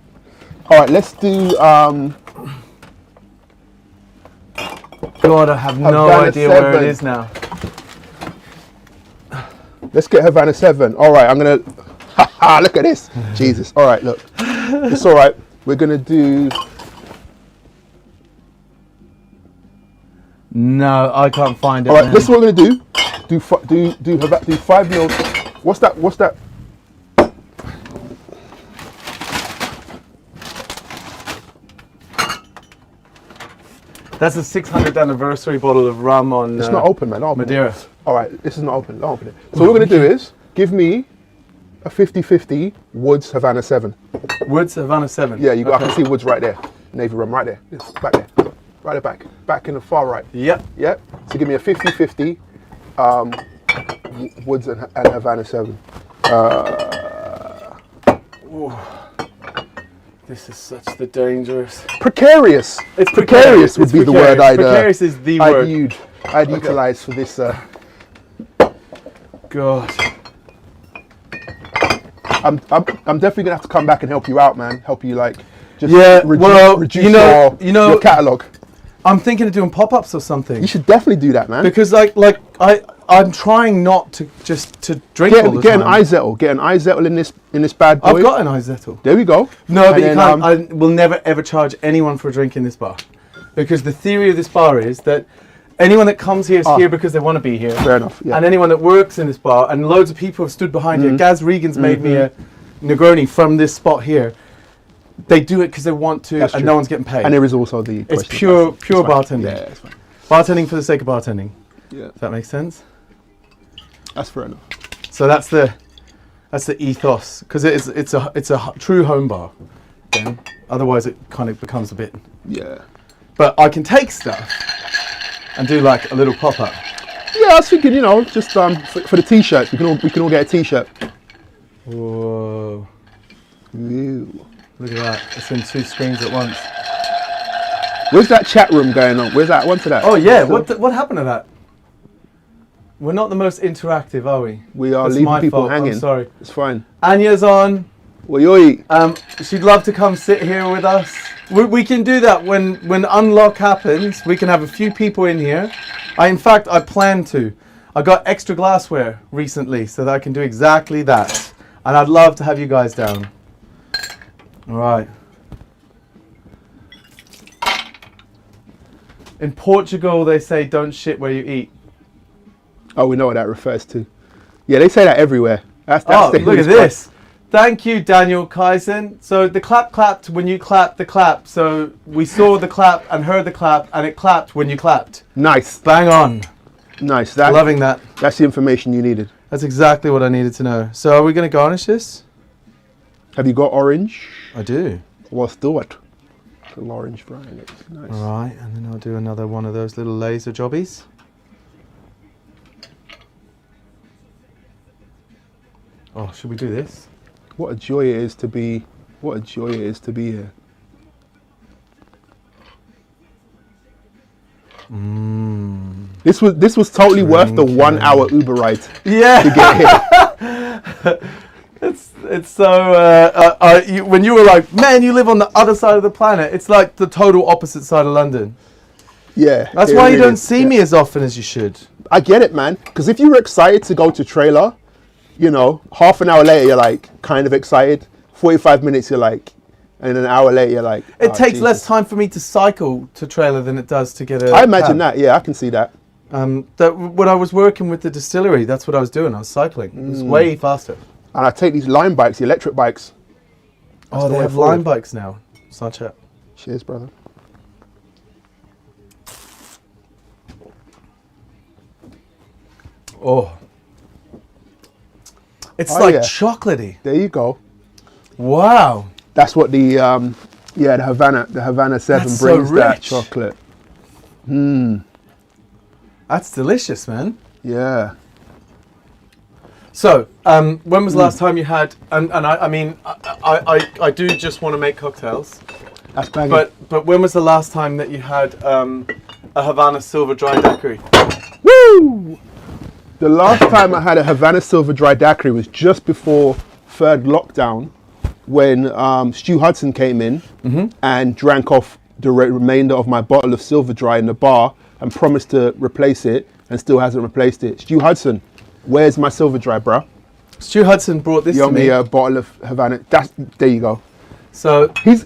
All right, let's do. God, I have no Havana idea where it 7. is now. Let's get Havana 7. All right, I'm gonna. Look at this. Jesus. All right, look. It's all right. We're gonna do. No, I can't find it. All right, man. this is what we're gonna do. Do 5 mils. What's that? That's the 600th anniversary bottle of rum on It's not open, man. Don't open it. Madeira. All right, this is not open. Don't open it. So what we're gonna do is give me a 50-50 Woods Havana 7. Woods Havana 7. Yeah, you got. I Okay. can see Woods right there. Navy rum right there. Yes, back there. Right at the back. Back in the far right. Yep. Yep. So give me a 50-50 Woods and Havana 7. This is such the dangerous. Precarious. It's Precarious would be the word Precarious is the word. I'd utilize for this. God. I'm definitely gonna have to come back and help you out, man. Help you like just Yeah, well, reduce you know- your catalog. I'm thinking of doing pop-ups or something. You should definitely do that, man. Because I'm trying not to just to drink all the Get an time. iZettle. Get an iZettle in this bad boy. I've got an iZettle. There we go. No, And but you then, can't. I will never ever charge anyone for a drink in this bar, because the theory of this bar is that anyone that comes here is here because they want to be here. Fair enough, yeah. And anyone that works in this bar, and loads of people have stood behind here. Gaz Regan's made me a Negroni from this spot here. They do it because they want to, That's and true. no one's getting paid. And there is also the. It's question pure of- it's fine. bartending. Yeah, it's fine. Bartending for the sake of bartending. Yeah, Does that make sense? that's fair enough. So that's the ethos, because it's a true home bar. Then otherwise it kind of becomes a bit. Yeah. But I can take stuff and do like a little pop up. Yeah, I was thinking, just for the t-shirts, we can all get a t-shirt. Whoa! Ew. Look at that! It's in two screens at once. Where's that chat room going on? Where's that one to that? Oh yeah! What happened to that? We're not the most interactive, are we? We are That's leaving my people fault. hanging. I'm sorry. It's fine. Anya's on. Well, you She'd love to come sit here with us. We can do that when unlock happens. We can have a few people in here. I plan to. I got extra glassware recently so that I can do exactly that. And I'd love to have you guys down. All right. In Portugal, they say don't shit where you eat. Oh, we know what that refers to. Yeah, they say that everywhere. That's Oh, the look at this. Thank you, Daniel Kaisen. So the clap clapped when you clapped the clap. So we saw the clap and heard the clap, and it clapped when you clapped. Nice. Bang on. Nice. Loving that. That's the information you needed. That's exactly what I needed to know. So are we going to garnish this? Have you got orange? I do. Let's do it. Little orange frying it. Nice. All right, and then I'll do another one of those little laser jobbies. Oh, should we do this? What a joy it is to be. What a joy it is to be here. This was totally worth the 1 hour Uber ride Yeah. to get here. It's so when you were like, man, you live on the other side of the planet. It's like the total opposite side of London. Yeah. That's it why you really don't is. see me as often as you should. I get it, man. Because if you were excited to go to trailer, you know, half an hour later you're like kind of excited. 45 minutes you're like, and an hour later you're like. It oh, takes Jesus. less time for me to cycle to trailer than it does to get a I imagine cab. that. Yeah, I can see that. That when I was working with the distillery, that's what I was doing. I was cycling. It was way faster. And I take these Lime bikes, the electric bikes. That's Oh, the they way have forward. Lime bikes now. Such a. Cheers, brother. Oh. It's Oh, like yeah. chocolatey. There you go. Wow. That's what the the Havana 7 That's so brings that rich. chocolate. That's delicious, man. Yeah. So, when was the last time you had? And I mean, I do just want to make cocktails. That's banging. But when was the last time that you had a Havana Silver Dry Daiquiri? Woo! The last time I had a Havana Silver Dry Daiquiri was just before third lockdown, when Stu Hudson came in and drank off the remainder of my bottle of Silver Dry in the bar and promised to replace it, and still hasn't replaced it. Stu Hudson, where's my Silver Dry, bro? Stu Hudson brought this You to owe me. me a bottle of Havana. There you go. So He's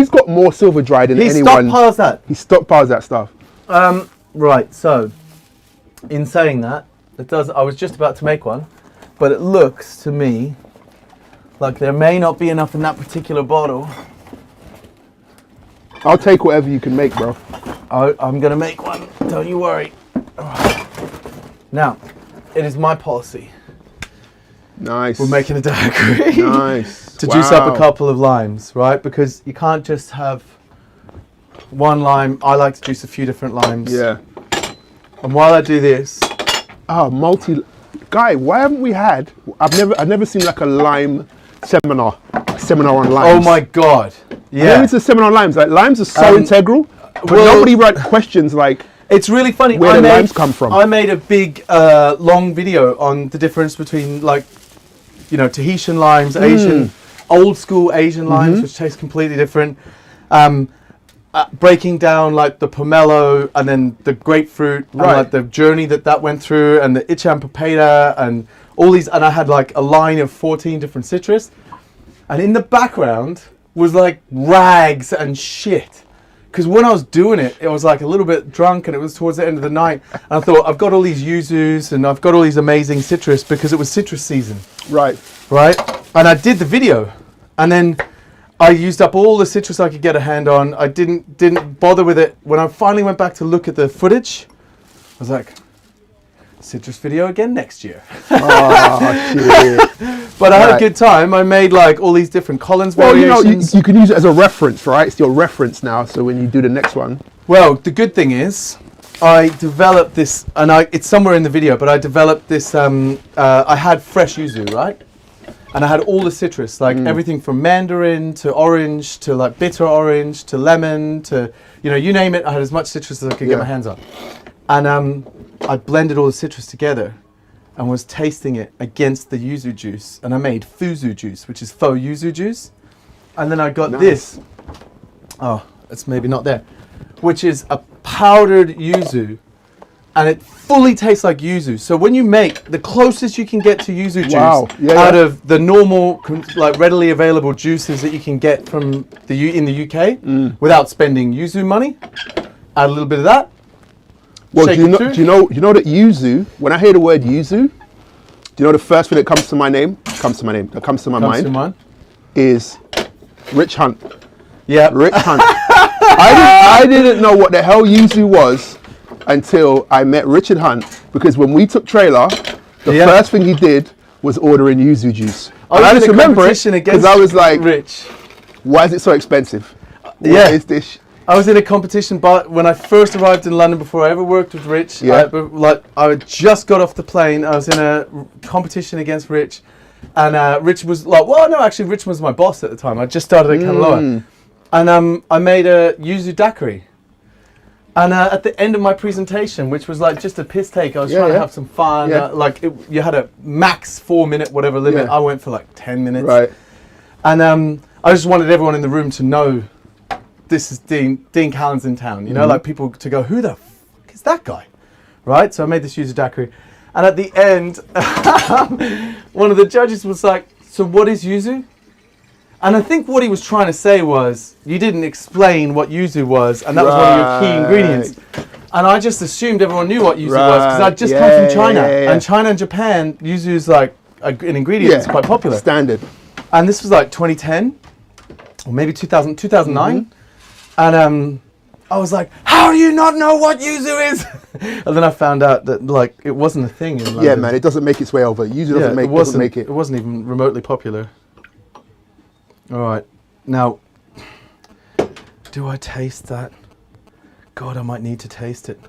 got more Silver Dry than he anyone. stockpiles that. He stockpiles that stuff. Right. So, in saying that, it does. I was just about to make one, but it looks to me like there may not be enough in that particular bottle. I'll take whatever you can make, bro. I'm gonna make one. Don't you worry. Now, it is my policy. Nice. We're making a daiquiri. Nice. To juice up Wow. a couple of limes, right? Because you can't just have one lime. I like to juice a few different limes. Yeah. And while I do this, Guy, why haven't we had? I've never seen like a lime seminar on limes. oh my god, Yeah. yeah, It's a seminar on limes. Like limes are so integral, but well- nobody write questions like. it's really funny. Where the limes come from. I made a big, long video on the difference between like, Tahitian limes, Asian, old school Asian limes, which taste completely different. Breaking down like the pomelo and then the grapefruit, and Right. like the journey that went through, and the Ichan papaya and all these, and I had like a line of 14 different citrus, and in the background was like rags and shit. Because when I was doing it, it was like a little bit drunk, and it was towards the end of the night, and I thought, I've got all these yuzus and I've got all these amazing citrus because it was citrus season. Right. Right? And I did the video, and then I used up all the citrus I could get a hand on. I didn't bother with it. When I finally went back to look at the footage, I was like, citrus video again next year. Oh shit. But I had a Right. good time. I made like all these different Collins Well, variations. you can use it as a reference, right? It's your reference now. So when you do the next one, Well, the good thing is, I developed this, and it's somewhere in the video, but I developed this, I had fresh yuzu, right? And I had all the citrus, like everything from mandarin to orange to like bitter orange to lemon to, you name it. I had as much citrus as I could get Yeah. my hands on. And I blended all the citrus together and was tasting it against the yuzu juice. And I made fuzu juice, which is faux yuzu juice. And then I got Nice. this. Oh, it's maybe not there. Which is a powdered yuzu and it fully tastes like yuzu. So when you make the closest you can get to yuzu juice out of the normal, like readily available juices that you can get from in the UK without spending yuzu money, add a little bit of that. Well, do you know that yuzu? When I hear the word yuzu, do you know the first thing that comes to my mind is Rich Hunt. Yeah, Rich Hunt. I didn't know what the hell yuzu was until I met Richard Hunt, because when we took trailer, the first thing he did was ordering yuzu juice. I just remember it because I was like, Rich, why is it so expensive? What is this? I was in a competition, but when I first arrived in London, before I ever worked with Rich, I just got off the plane. I was in a competition against Rich, and Rich was like, well, no, actually, Rich was my boss at the time. I just started at Kanaloa, and I made a yuzu daiquiri. And at the end of my presentation, which was like just a piss take, I was trying to have some fun. You had a max 4-minute whatever limit. I went for like 10 minutes. Right. And I just wanted everyone in the room to know this is Dean Callan's in town. You know, like people to go, who the fuck is that guy? Right? So I made this yuzu daiquiri. And at the end, one of the judges was like, so what is yuzu? And I think what he was trying to say was, you didn't explain what yuzu was, and that was one of your key ingredients. And I just assumed everyone knew what yuzu was, because I'd just come from China. And China and Japan, yuzu is like an ingredient that's quite popular. Standard. And this was like 2010, or maybe 2009. And I was like, how do you not know what yuzu is? And then I found out that like it wasn't a thing in London. Yeah, man, it doesn't make its way over. Yuzu doesn't make it. It wasn't even remotely popular. All right, now, do I taste that? God, I might need to taste it.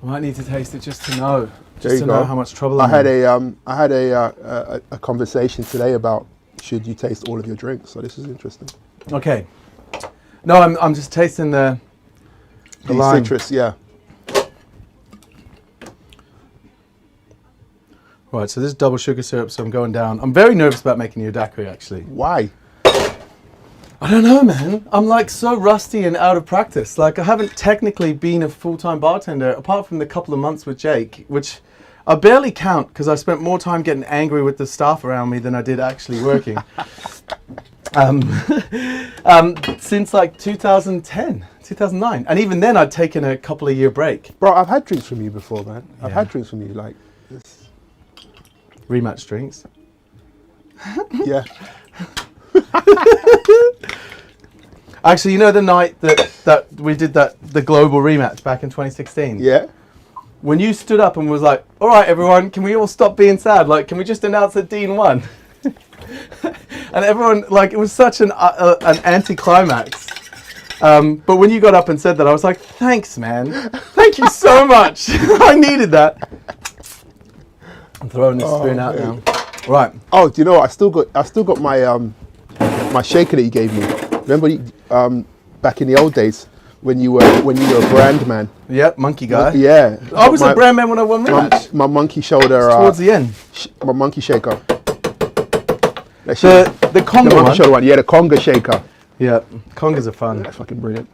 I might need to taste it just to know, know how much trouble I'm in. I had a conversation today about should you taste all of your drinks. So this is interesting. Okay, no, I'm just tasting the lime. Citrus, yeah. Right, so this is double sugar syrup, so I'm going down. I'm very nervous about making you a daiquiri, actually. Why? I don't know, man. I'm like so rusty and out of practice. Like I haven't technically been a full-time bartender apart from the couple of months with Jake, which I barely count because I spent more time getting angry with the staff around me than I did actually working. Since like 2010, 2009. And even then I'd taken a couple of year break. Bro, I've had drinks from you before, man. I've had drinks from you like this. Rematch drinks. Yeah. Actually, you know the night that we did the global rematch back in 2016? Yeah. When you stood up and was like, all right, everyone, can we all stop being sad? Like, can we just announce that Dean won? And everyone, like, it was such an anticlimax. But when you got up and said that, I was like, thanks, man. Thank you so much. I needed that. I'm throwing this spoon out now. Right. Oh, do you know what? I still got my my shaker that you gave me. Remember back in the old days when you were a brand man? Yep, monkey guy. Yeah. I was a brand man when I won rematch. My monkey shoulder. Towards the end. My monkey shaker. The conga monkey shoulder one. Yeah, the conga shaker. Yeah, congas are fun. That's fucking brilliant.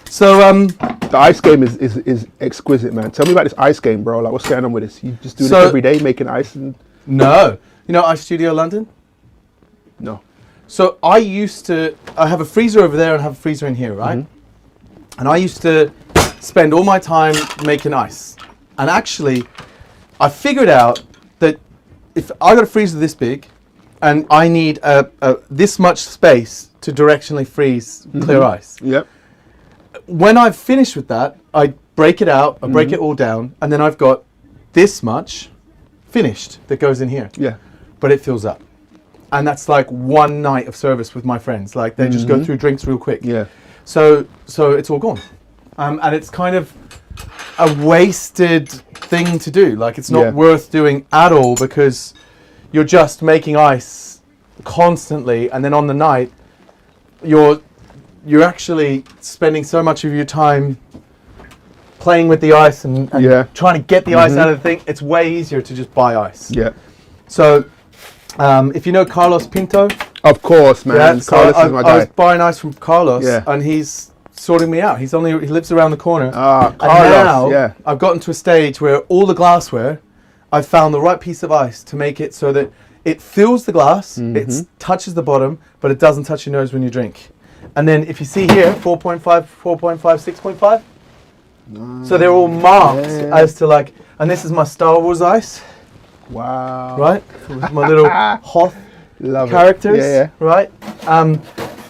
So the ice game is exquisite, man. Tell me about this ice game, bro. Like, what's going on with this? You just do this every day, making ice? No. You know Ice Studio London? No. So I have a freezer over there and have a freezer in here, right? Mm-hmm. And I used to spend all my time making ice. And actually, I figured out that if I got a freezer this big and I need this much space to directionally freeze clear ice. Yep. When I've finished with that, I break it out, I break it all down, and then I've got this much finished that goes in here. Yeah. But it fills up. And that's like one night of service with my friends. Like they just go through drinks real quick. Yeah. So it's all gone. And it's kind of a wasted thing to do. Like it's not worth doing at all because you're just making ice constantly, and then on the night you're actually spending so much of your time playing with the ice and trying to get the ice out of the thing. It's way easier to just buy ice. Yeah. So if you know Carlos Pinto. Of course, man. Yeah, so Carlos is my guy. I was buying ice from Carlos, and he's sorting me out. He lives around the corner. Carlos, and now yeah. I've gotten to a stage where all the glassware, I've found the right piece of ice to make it so that it fills the glass, it touches the bottom, but it doesn't touch your nose when you drink. And then if you see here, 4.5, 4.5, 6.5. So they're all marked as to like, and this is my Star Wars ice. Wow. Right? With my little Hoth Love characters. it. Yeah. Right?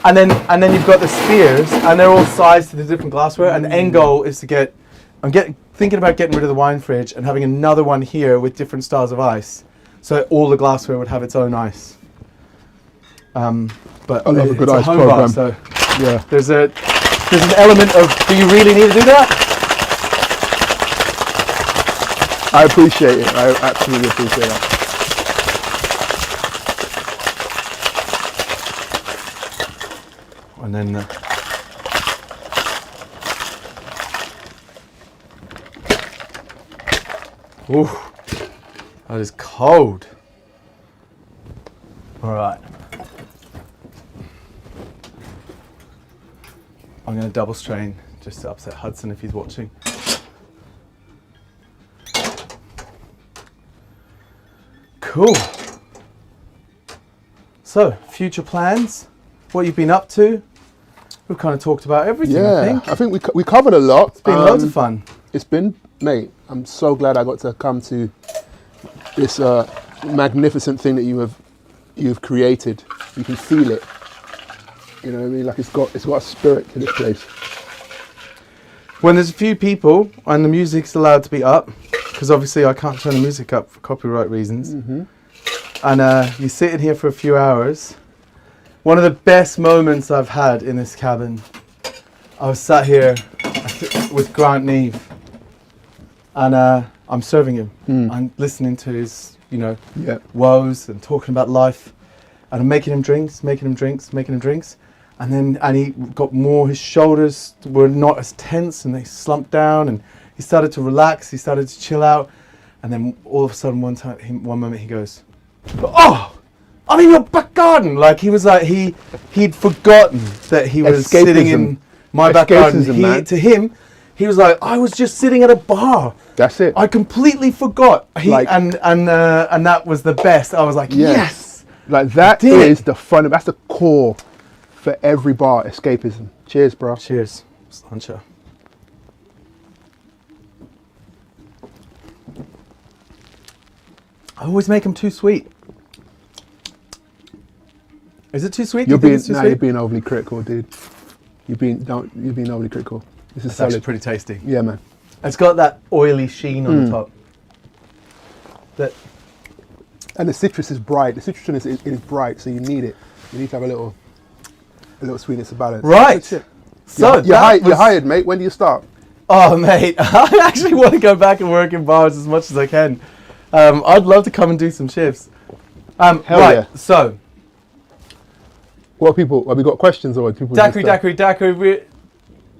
And then you've got the spheres, and they're all sized to the different glassware. And the end goal is to get, thinking about getting rid of the wine fridge and having another one here with different styles of ice, so that all the glassware would have its own ice. But I love a good it's ice home program. bar, so Yeah. there's an element of, do you really need to do that? I appreciate it. I absolutely appreciate that. And then ooh, that is cold. All right. I'm going to double strain just to upset Hudson if he's watching. Cool. So, future plans, what you've been up to. We've kind of talked about everything, I think. we covered a lot. It's been loads of fun. It's been, mate, I'm so glad I got to come to this magnificent thing that you've created. You can feel it. You know what I mean? Like it's got a spirit to this place. When there's a few people and the music's allowed to be up, because obviously I can't turn the music up for copyright reasons, and you sit in here for a few hours. One of the best moments I've had in this cabin, I was sat here with Grant Neve, and I'm serving him. I'm listening to his, woes and talking about life, and I'm making him drinks, and he got more. His shoulders were not as tense, and they slumped down, and he started to relax. He started to chill out, and then all of a sudden, one moment, he goes, "Oh, I'm in your back garden!" Like he was like he'd forgotten that he was sitting in my back garden. To him, he was like, "I was just sitting at a bar." That's it. I completely forgot. And that was the best. I was like, yes. Like that is the fun. That's the core for every bar, escapism. Cheers, bro. Cheers, Slancha. I always make them too sweet. Is it too sweet? You're being overly critical, dude. You're being overly critical. This is actually pretty tasty. Yeah, man. It's got that oily sheen on the top. And the citrus is bright. The citrus is bright, so you need it. You need to have a little sweetness to balance. Right. So you're hired, mate. When do you start? Oh, mate, I actually want to go back and work in bars as much as I can. I'd love to come and do some shifts. Hell right. yeah. So, have we got questions or people? Daiquiri.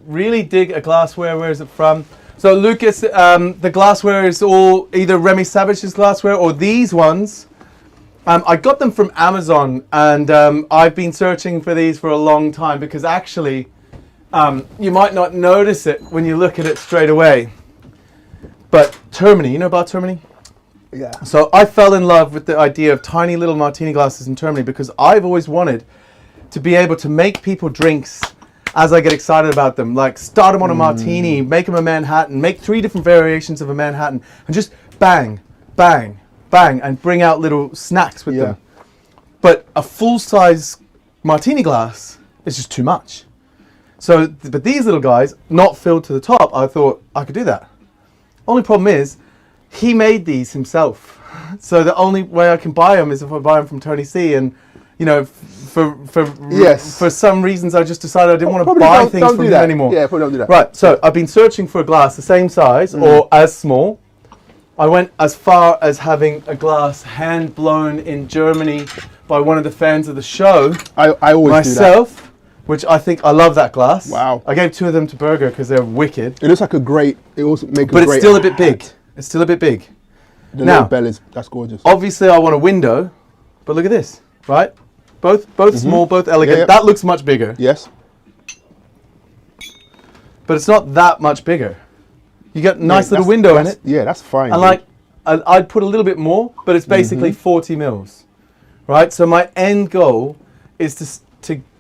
Really dig a glassware. Where is it from? So Lucas, the glassware is all either Remy Savage's glassware or these ones. I got them from Amazon, and I've been searching for these for a long time because actually, you might not notice it when you look at it straight away. But Termini, you know about Termini? Yeah. So I fell in love with the idea of tiny little martini glasses in Termini because I've always wanted to be able to make people drinks as I get excited about them. Like start them on a martini, make them a Manhattan, make 3 different variations of a Manhattan, and just bang, bang, bang, and bring out little snacks with them. But a full-size martini glass is just too much. So, but these little guys, not filled to the top, I thought I could do that. Only problem is, he made these himself. So the only way I can buy them is if I buy them from Tony C. And, for some reasons I just decided I didn't want to buy things from him anymore. Yeah, probably don't do that. Right, so I've been searching for a glass the same size or as small. I went as far as having a glass hand blown in Germany by one of the fans of the show. I always myself, do that. Which I think I love that glass. Wow. I gave 2 of them to Berger because they're wicked. It looks like it also makes a great But it's still a bit big. It's still a bit big. The little bell that's gorgeous. Obviously I want a window, but look at this, right? Both small, both elegant. Yeah. That looks much bigger. Yes. but it's not that much bigger. You get a nice little that's- window in that's- it. Yeah, that's fine. And dude. like, I'd put a little bit more, but it's basically 40 mils, right? So my end goal is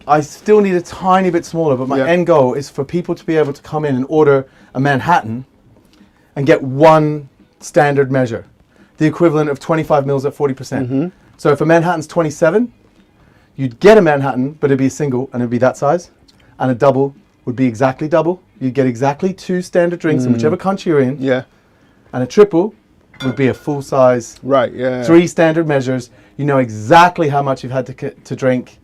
I still need a tiny bit smaller, but my Yeah. end goal is for people to be able to come in and order a Manhattan and get one standard measure, the equivalent of 25 mils at 40%. So if a Manhattan's 27, you'd get a Manhattan, but it'd be a single and it'd be that size, and a double would be exactly double. You'd get exactly 2 standard drinks in whichever country you're in, yeah, and a triple would be a full size, right, yeah. 3 standard measures. You know exactly how much you've had to drink,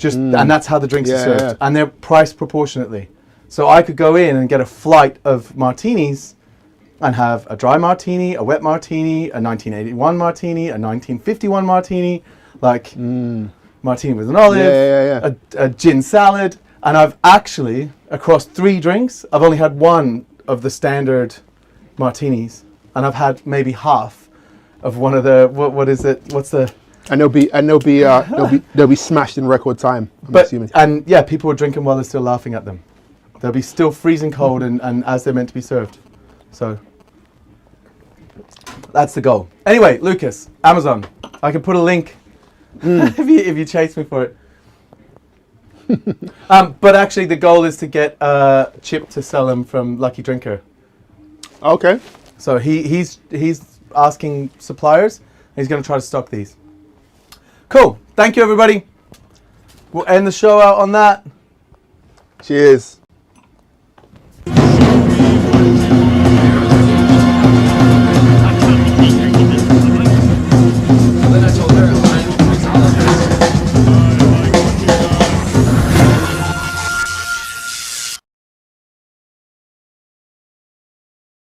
and that's how the drinks are Yeah, served, yeah. and they're priced proportionately. So I could go in and get a flight of martinis and have a dry martini, a wet martini, a 1981 martini, a 1951 martini, like martini with an olive, Yeah. A gin salad, and I've actually, across 3 drinks, I've only had one of the standard martinis, and I've had maybe half of one of the, what is it, what's the... And they'll be smashed in record time. I'm assuming. And yeah, people are drinking while they're still laughing at them. They'll be still freezing cold and as they're meant to be served. So that's the goal. Anyway, Lucas, Amazon. I can put a link if you chase me for it. But actually, the goal is to get Chip to sell them from Lucky Drinker. Okay. So he's asking suppliers. He's going to try to stock these. Cool. Thank you, everybody. We'll end the show out on that. Cheers.